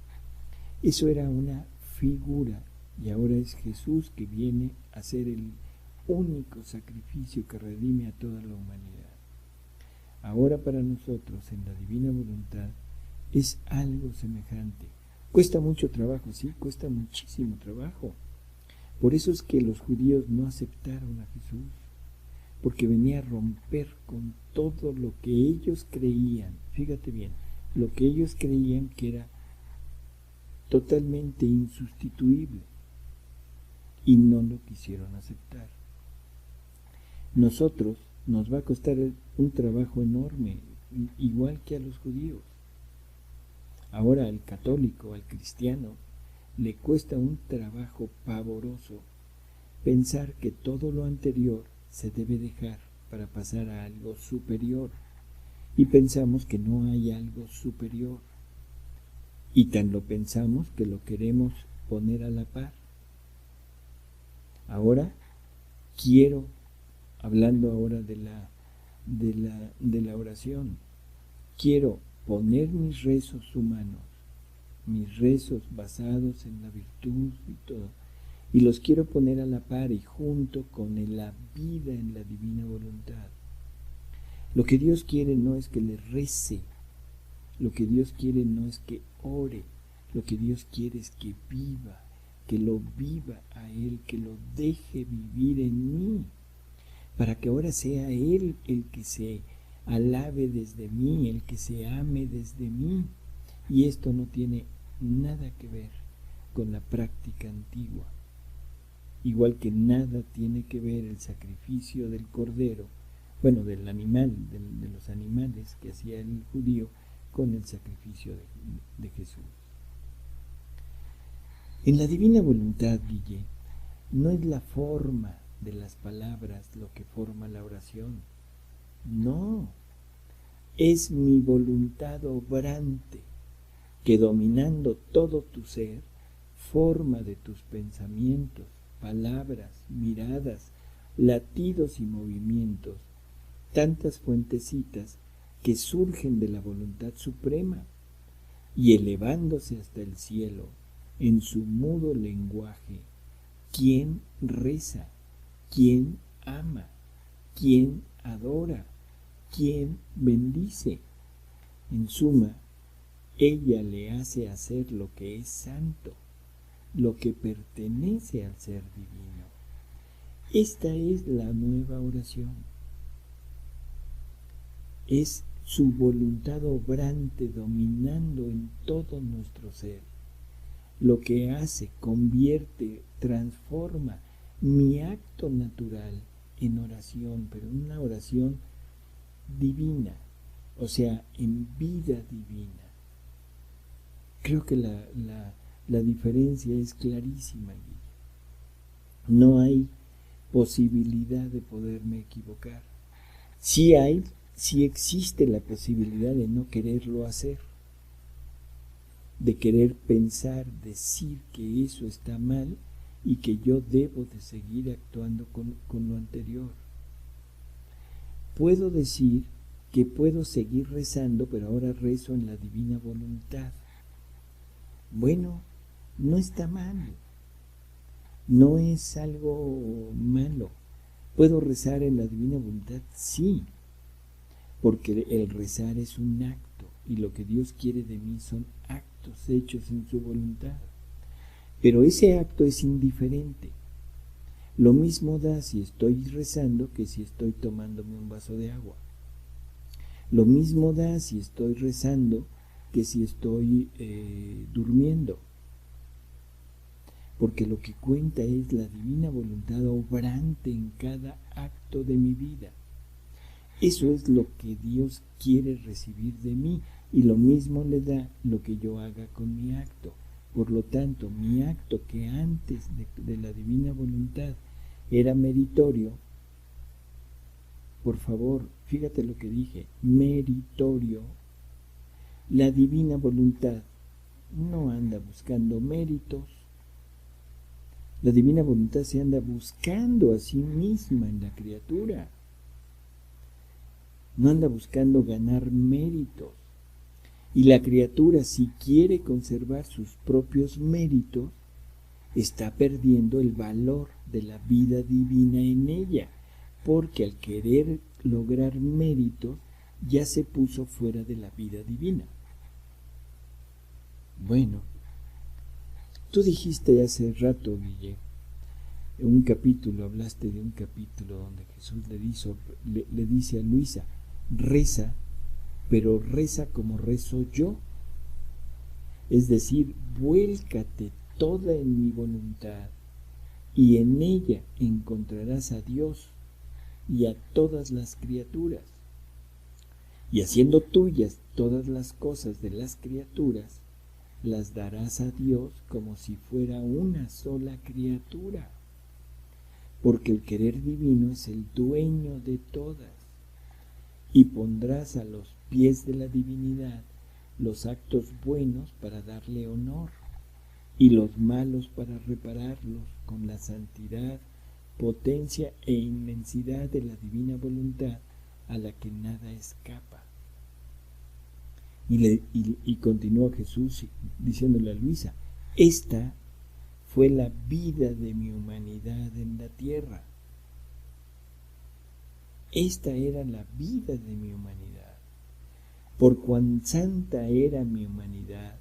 eso era una figura, y ahora es Jesús que viene a ser el único sacrificio que redime a toda la humanidad. Ahora para nosotros en la divina voluntad es algo semejante. Cuesta mucho trabajo, sí, cuesta muchísimo trabajo. Por eso es que los judíos no aceptaron a Jesús, porque venía a romper con todo lo que ellos creían. Fíjate bien, lo que ellos creían que era totalmente insustituible, y no lo quisieron aceptar. Nosotros nos va a costar un trabajo enorme, igual que a los judíos. Ahora al católico, al cristiano, le cuesta un trabajo pavoroso pensar que todo lo anterior se debe dejar para pasar a algo superior, y pensamos que no hay algo superior, y tan lo pensamos que lo queremos poner a la par. Ahora hablando ahora de la oración, quiero poner mis rezos humanos, mis rezos basados en la virtud y todo, y los quiero poner a la par y junto con la vida en la divina voluntad. Lo que Dios quiere no es que le rece, lo que Dios quiere no es que ore, lo que Dios quiere es que viva, que lo viva a Él, que lo deje vivir en mí, para que ahora sea Él el que se alabe desde mí, el que se ame desde mí. Y esto no tiene nada que ver con la práctica antigua, igual que nada tiene que ver el sacrificio del cordero, bueno, del animal, de los animales que hacía el judío, con el sacrificio de Jesús. En la divina voluntad, Guille, no es la forma de las palabras lo que forma la oración, no, es mi voluntad obrante, que dominando todo tu ser, forma de tus pensamientos, palabras, miradas, latidos y movimientos, tantas fuentecitas que surgen de la voluntad suprema, y elevándose hasta el cielo, en su mudo lenguaje, ¿quién reza? ¿Quién ama? ¿Quién adora? ¿Quién bendice? En suma, ella le hace hacer lo que es santo, lo que pertenece al ser divino. Esta es la nueva oración. Es su voluntad obrante dominando en todo nuestro ser. Lo que hace, convierte, transforma mi acto natural en oración, pero en una oración divina, o sea, en vida divina. Creo que la diferencia es clarísima, Guille. No hay posibilidad de poderme equivocar. Sí existe la posibilidad de no quererlo hacer, de querer pensar, decir que eso está mal y que yo debo de seguir actuando con lo anterior. Puedo decir que puedo seguir rezando, pero ahora rezo en la divina voluntad. Bueno, no está mal, no es algo malo. ¿Puedo rezar en la divina voluntad? Sí, porque el rezar es un acto y lo que Dios quiere de mí son actos hechos en su voluntad. Pero ese acto es indiferente. Lo mismo da si estoy rezando que si estoy tomándome un vaso de agua. Lo mismo da si estoy rezando que si estoy durmiendo. Porque lo que cuenta es la divina voluntad obrante en cada acto de mi vida. Eso es lo que Dios quiere recibir de mí y lo mismo le da lo que yo haga con mi acto. Por lo tanto, mi acto que antes de la divina voluntad era meritorio, por favor, fíjate lo que dije, meritorio, la divina voluntad no anda buscando méritos. La divina voluntad se anda buscando a sí misma en la criatura. No anda buscando ganar méritos. Y la criatura, si quiere conservar sus propios méritos, está perdiendo el valor de la vida divina en ella, porque al querer lograr méritos, ya se puso fuera de la vida divina. Bueno, tú dijiste hace rato, Guille, en un capítulo, hablaste de un capítulo donde Jesús le dice a Luisa, reza, pero reza como rezo yo. Es decir, vuélcate toda en mi voluntad y en ella encontrarás a Dios y a todas las criaturas. Y haciendo tuyas todas las cosas de las criaturas, las darás a Dios como si fuera una sola criatura. Porque el querer divino es el dueño de todas. Y pondrás a los pies de la divinidad los actos buenos para darle honor y los malos para repararlos con la santidad, potencia e inmensidad de la divina voluntad a la que nada escapa. Y continuó Jesús diciéndole a Luisa, esta fue la vida de mi humanidad en la tierra. Esta era la vida de mi humanidad. Por cuán santa era mi humanidad,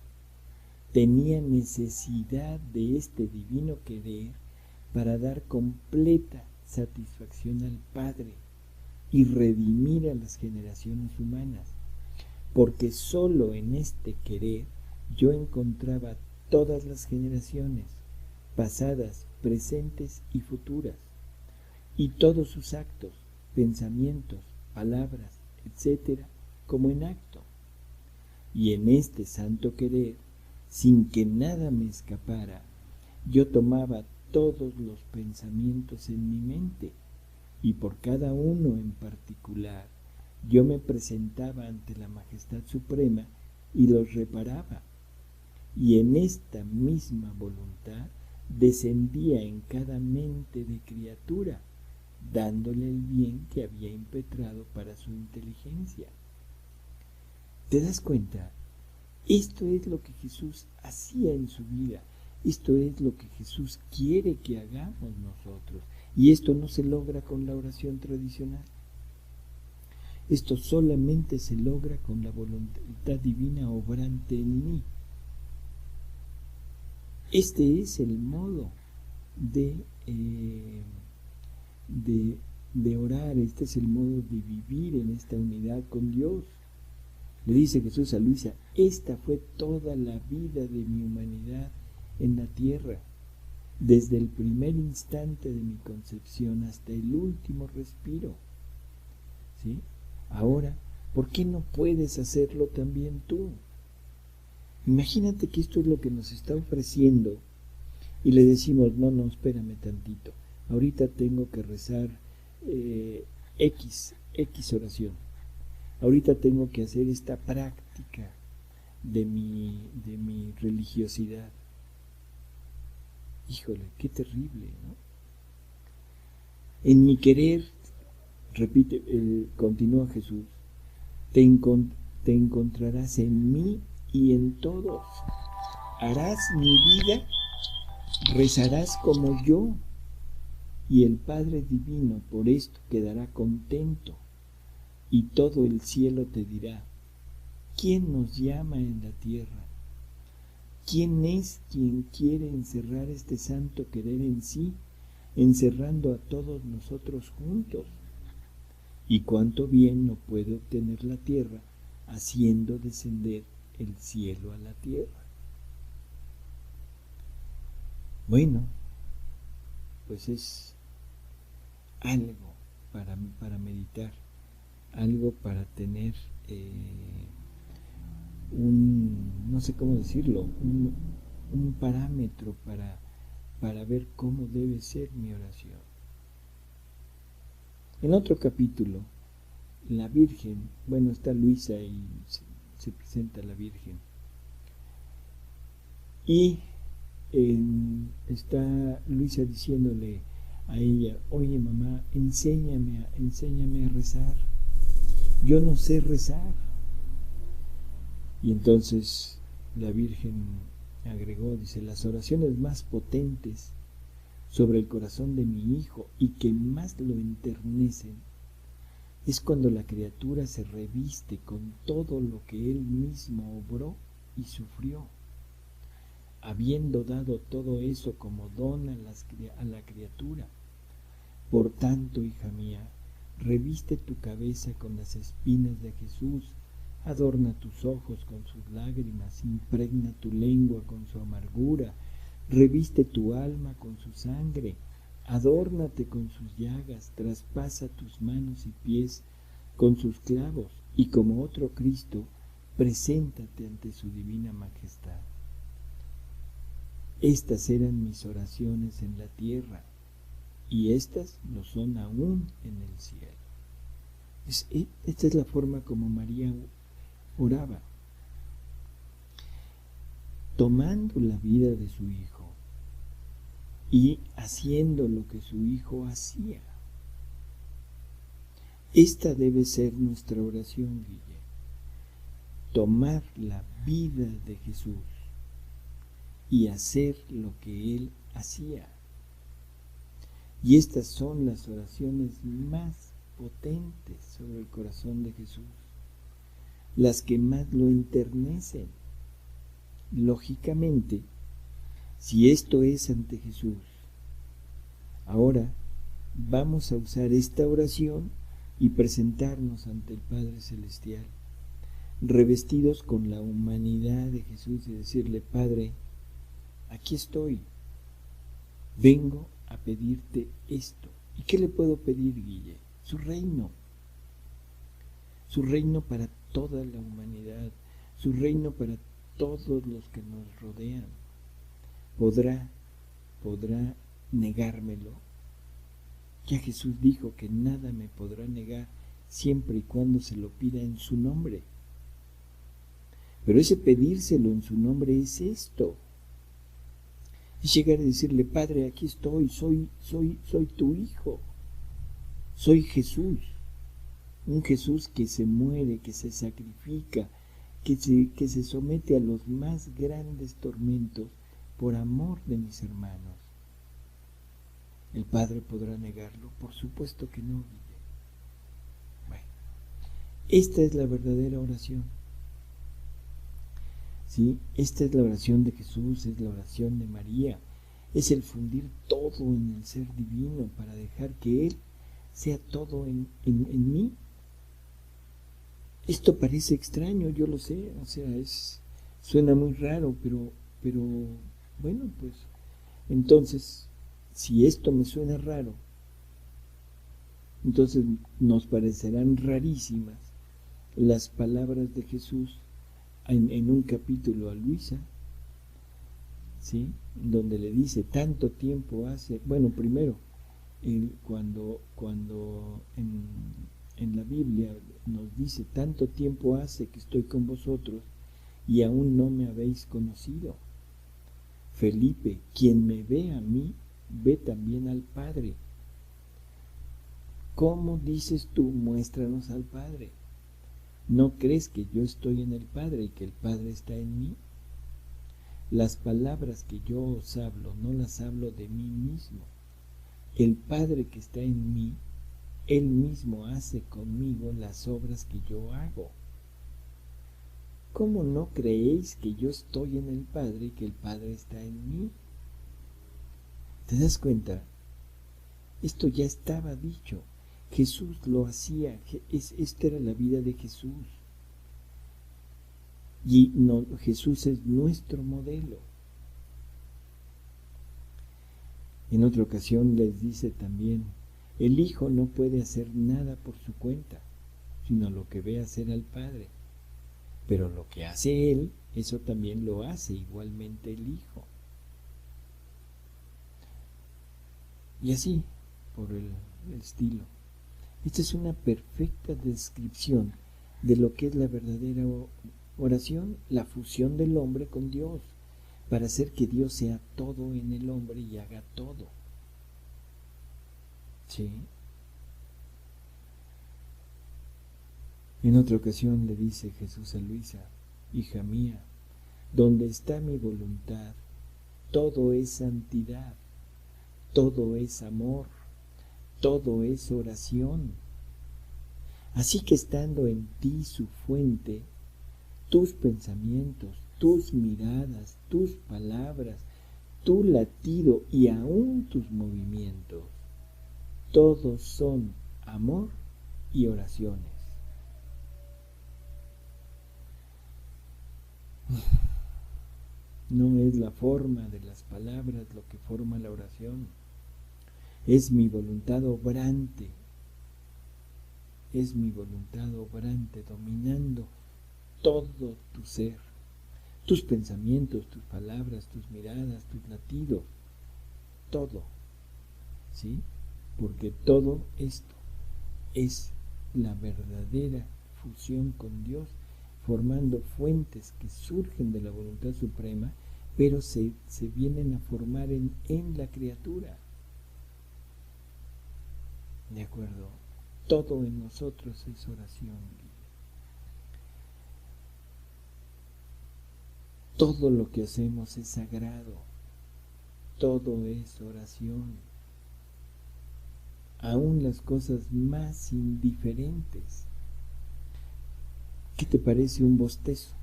tenía necesidad de este divino querer para dar completa satisfacción al Padre y redimir a las generaciones humanas, porque sólo en este querer yo encontraba todas las generaciones, pasadas, presentes y futuras, y todos sus actos, pensamientos, palabras, etc., como en acto. Y en este santo querer, sin que nada me escapara, yo tomaba todos los pensamientos en mi mente, y por cada uno en particular, yo me presentaba ante la Majestad Suprema y los reparaba. Y en esta misma voluntad descendía en cada mente de criatura, dándole el bien que había impetrado para su inteligencia. ¿Te das cuenta? Esto es lo que Jesús hacía en su vida. Esto es lo que Jesús quiere que hagamos nosotros. Y esto no se logra con la oración tradicional. Esto solamente se logra con la voluntad divina obrante en mí. Este es el modo de orar, este es el modo de vivir en esta unidad con Dios. Le dice Jesús a Luisa, esta fue toda la vida de mi humanidad en la tierra, desde el primer instante de mi concepción hasta el último respiro. ¿Sí? Ahora, ¿por qué no puedes hacerlo también tú? Imagínate que esto es lo que nos está ofreciendo y le decimos, no, espérame tantito, ahorita tengo que rezar X oración, ahorita tengo que hacer esta práctica de mi religiosidad. Híjole, qué terrible, ¿no? En mi querer, repite, continúa Jesús, te encontrarás en mí y en todos. Harás mi vida, rezarás como yo, y el Padre Divino por esto quedará contento, y todo el cielo te dirá, ¿quién nos llama en la tierra? ¿Quién es quien quiere encerrar este santo querer en sí, encerrando a todos nosotros juntos? Y cuánto bien no puede obtener la tierra haciendo descender el cielo a la tierra. Bueno, pues es algo para meditar, algo para tener no sé cómo decirlo, un parámetro para ver cómo debe ser mi oración. En otro capítulo, la Virgen, bueno, está Luisa y se presenta la Virgen. Y está Luisa diciéndole a ella, oye mamá, enséñame a rezar. Yo no sé rezar. Y entonces la Virgen agregó, dice, las oraciones más potentes sobre el corazón de mi hijo y que más lo enternecen es cuando la criatura se reviste con todo lo que él mismo obró y sufrió, habiendo dado todo eso como don a la criatura. Por tanto, hija mía, reviste tu cabeza con las espinas de Jesús, adorna tus ojos con sus lágrimas, impregna tu lengua con su amargura, reviste tu alma con su sangre, adórnate con sus llagas, traspasa tus manos y pies con sus clavos, y como otro Cristo, preséntate ante su divina majestad. Estas eran mis oraciones en la tierra, y estas lo son aún en el cielo. Esta es la forma como María oraba, tomando la vida de su hijo y haciendo lo que su hijo hacía. Esta debe ser nuestra oración, Guille. Tomar la vida de Jesús y hacer lo que Él hacía. Y estas son las oraciones más potentes sobre el corazón de Jesús, las que más lo enternecen. Lógicamente, si esto es ante Jesús, ahora vamos a usar esta oración y presentarnos ante el Padre Celestial, revestidos con la humanidad de Jesús y decirle, Padre, aquí estoy, vengo a pedirte esto. ¿Y qué le puedo pedir, Guille? Su reino para toda la humanidad, su reino para todos los que nos rodean. ¿Podrá negármelo? Ya Jesús dijo que nada me podrá negar siempre y cuando se lo pida en su nombre. Pero ese pedírselo en su nombre es esto. Es llegar a decirle, Padre, aquí estoy, soy tu hijo. Soy Jesús. Un Jesús que se muere, que se sacrifica, que se somete a los más grandes tormentos por amor de mis hermanos. ¿El Padre podrá negarlo? Por supuesto que no, Guille. Bueno, esta es la verdadera oración. ¿Sí? Esta es la oración de Jesús, es la oración de María. Es el fundir todo en el ser divino para dejar que Él sea todo en mí. Esto parece extraño, yo lo sé, o sea, suena muy raro, pero bueno, pues entonces, si esto me suena raro, entonces nos parecerán rarísimas las palabras de Jesús en un capítulo a Luisa, ¿sí? Donde le dice, tanto tiempo hace, bueno, primero, cuando en la Biblia nos dice, tanto tiempo hace que estoy con vosotros y aún no me habéis conocido. Felipe, quien me ve a mí, ve también al Padre. ¿Cómo dices tú, muéstranos al Padre? ¿No crees que yo estoy en el Padre y que el Padre está en mí? Las palabras que yo os hablo, no las hablo de mí mismo. El Padre que está en mí, Él mismo hace conmigo las obras que yo hago. ¿Cómo no creéis que yo estoy en el Padre y que el Padre está en mí? ¿Te das cuenta? Esto ya estaba dicho. Jesús lo hacía. Esta era la vida de Jesús. Y no, Jesús es nuestro modelo. En otra ocasión les dice también, el Hijo no puede hacer nada por su cuenta, sino lo que ve hacer al Padre. Pero lo que hace Él, eso también lo hace igualmente el Hijo. Y así, por el estilo. Esta es una perfecta descripción de lo que es la verdadera oración, la fusión del hombre con Dios, para hacer que Dios sea todo en el hombre y haga todo. ¿Sí? En otra ocasión le dice Jesús a Luisa, hija mía, donde está mi voluntad, todo es santidad, todo es amor, todo es oración. Así que estando en ti su fuente, tus pensamientos, tus miradas, tus palabras, tu latido y aún tus movimientos, todos son amor y oraciones. No es la forma de las palabras lo que forma la oración. Es mi voluntad obrante. Es mi voluntad obrante dominando todo tu ser. Tus pensamientos, tus palabras, tus miradas, tus latidos. Todo. ¿Sí? Porque todo esto es la verdadera fusión con Dios, formando fuentes que surgen de la voluntad suprema, pero se vienen a formar en la criatura. ¿De acuerdo? Todo en nosotros es oración. Todo lo que hacemos es sagrado. Todo es oración. Aún las cosas más indiferentes. ¿Qué te parece un bostezo?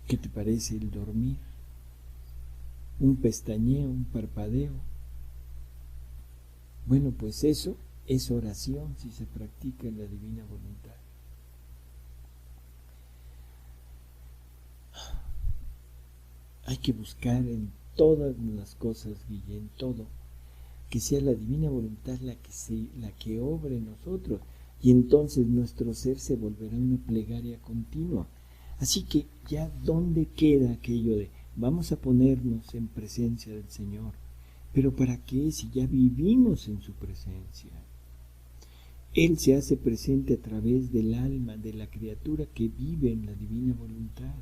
¿Qué te parece el dormir? Un pestañeo, un parpadeo. Bueno, pues eso es oración si se practica en la divina voluntad. Hay que buscar en todas las cosas, Guille, en todo, que sea la divina voluntad la que obre en nosotros, y entonces nuestro ser se volverá una plegaria continua. Así que ya, ¿dónde queda aquello de vamos a ponernos en presencia del Señor? ¿Pero para qué si ya vivimos en su presencia? Él se hace presente a través del alma de la criatura que vive en la divina voluntad.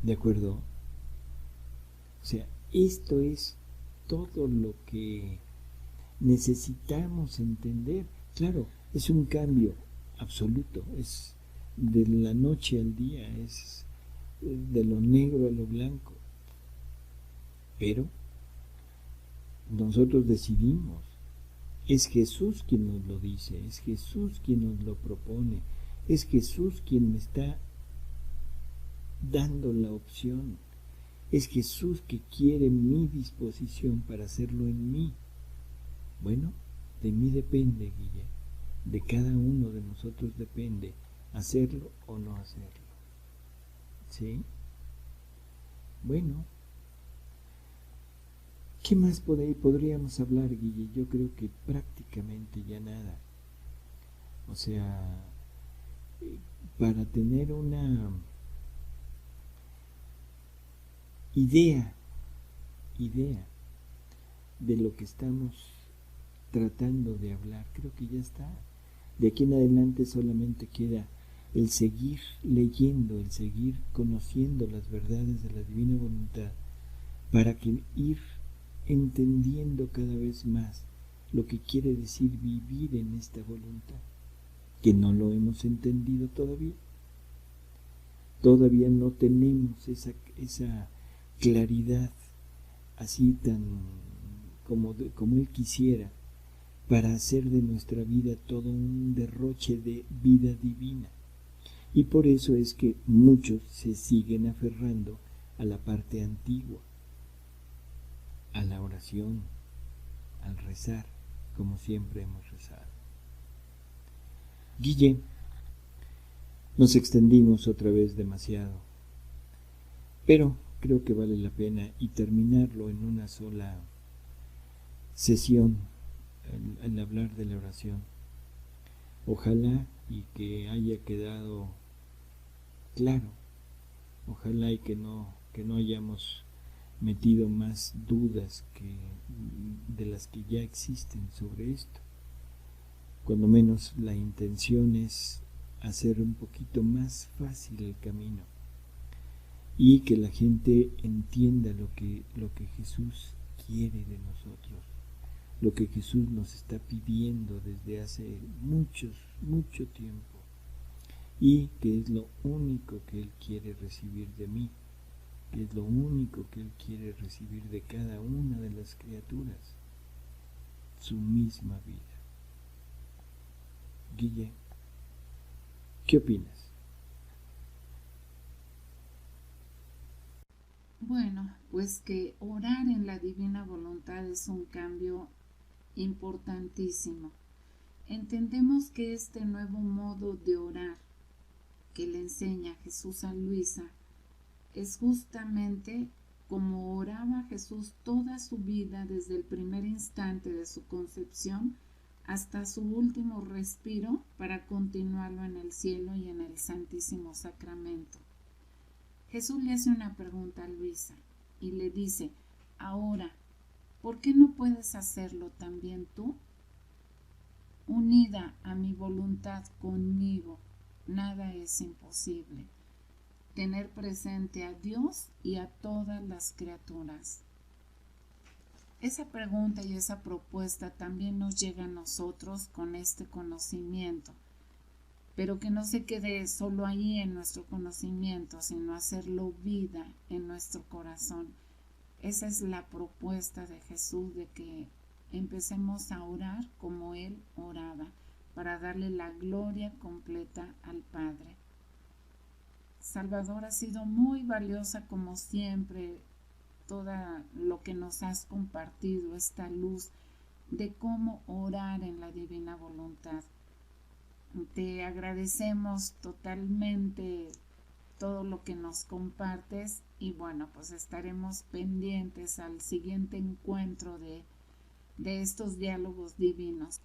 ¿De acuerdo? O sea, esto es todo lo que necesitamos entender. Claro, es un cambio absoluto, es de la noche al día, es de lo negro a lo blanco. Pero nosotros decidimos. Es Jesús quien nos lo dice, es Jesús quien nos lo propone, es Jesús quien me está dando la opción. Es Jesús que quiere mi disposición para hacerlo en mí. Bueno, de mí depende, Guille. De cada uno de nosotros depende hacerlo o no hacerlo. ¿Sí? Bueno, ¿qué más podríamos hablar, Guille? Yo creo que prácticamente ya nada. O sea, para tener una idea de lo que estamos tratando de hablar, creo que ya está. De aquí en adelante solamente queda el seguir leyendo, el seguir conociendo las verdades de la divina voluntad, para que ir entendiendo cada vez más lo que quiere decir vivir en esta voluntad, que no lo hemos entendido todavía. Todavía no tenemos esa claridad así tan como Él quisiera, para hacer de nuestra vida todo un derroche de vida divina. Y por eso es que muchos se siguen aferrando a la parte antigua, a la oración, al rezar, como siempre hemos rezado. Guille, nos extendimos otra vez demasiado, pero creo que vale la pena y terminarlo en una sola sesión, el hablar de la oración. Ojalá y que haya quedado claro, ojalá y que no hayamos metido más dudas de las que ya existen sobre esto. Cuando menos la intención es hacer un poquito más fácil el camino y que la gente entienda lo que Jesús quiere de nosotros, lo que Jesús nos está pidiendo desde hace mucho tiempo, y que es lo único que Él quiere recibir de mí, que es lo único que Él quiere recibir de cada una de las criaturas, su misma vida. Guille, ¿qué opinas? Bueno, pues que orar en la divina voluntad es un cambio importantísimo. Entendemos que este nuevo modo de orar que le enseña Jesús a Luisa es justamente como oraba Jesús toda su vida desde el primer instante de su concepción hasta su último respiro para continuarlo en el cielo y en el Santísimo Sacramento. Jesús le hace una pregunta a Luisa y le dice: ahora, ¿por qué no puedes hacerlo también tú? Unida a mi voluntad conmigo, nada es imposible. Tener presente a Dios y a todas las criaturas. Esa pregunta y esa propuesta también nos llega a nosotros con este conocimiento, pero que no se quede solo ahí en nuestro conocimiento, sino hacerlo vida en nuestro corazón. Esa es la propuesta de Jesús, de que empecemos a orar como Él oraba, para darle la gloria completa al Padre. Salvador, ha sido muy valiosa como siempre todo lo que nos has compartido, esta luz de cómo orar en la divina voluntad. Te agradecemos totalmente todo lo que nos compartes y bueno, pues estaremos pendientes al siguiente encuentro de estos diálogos divinos.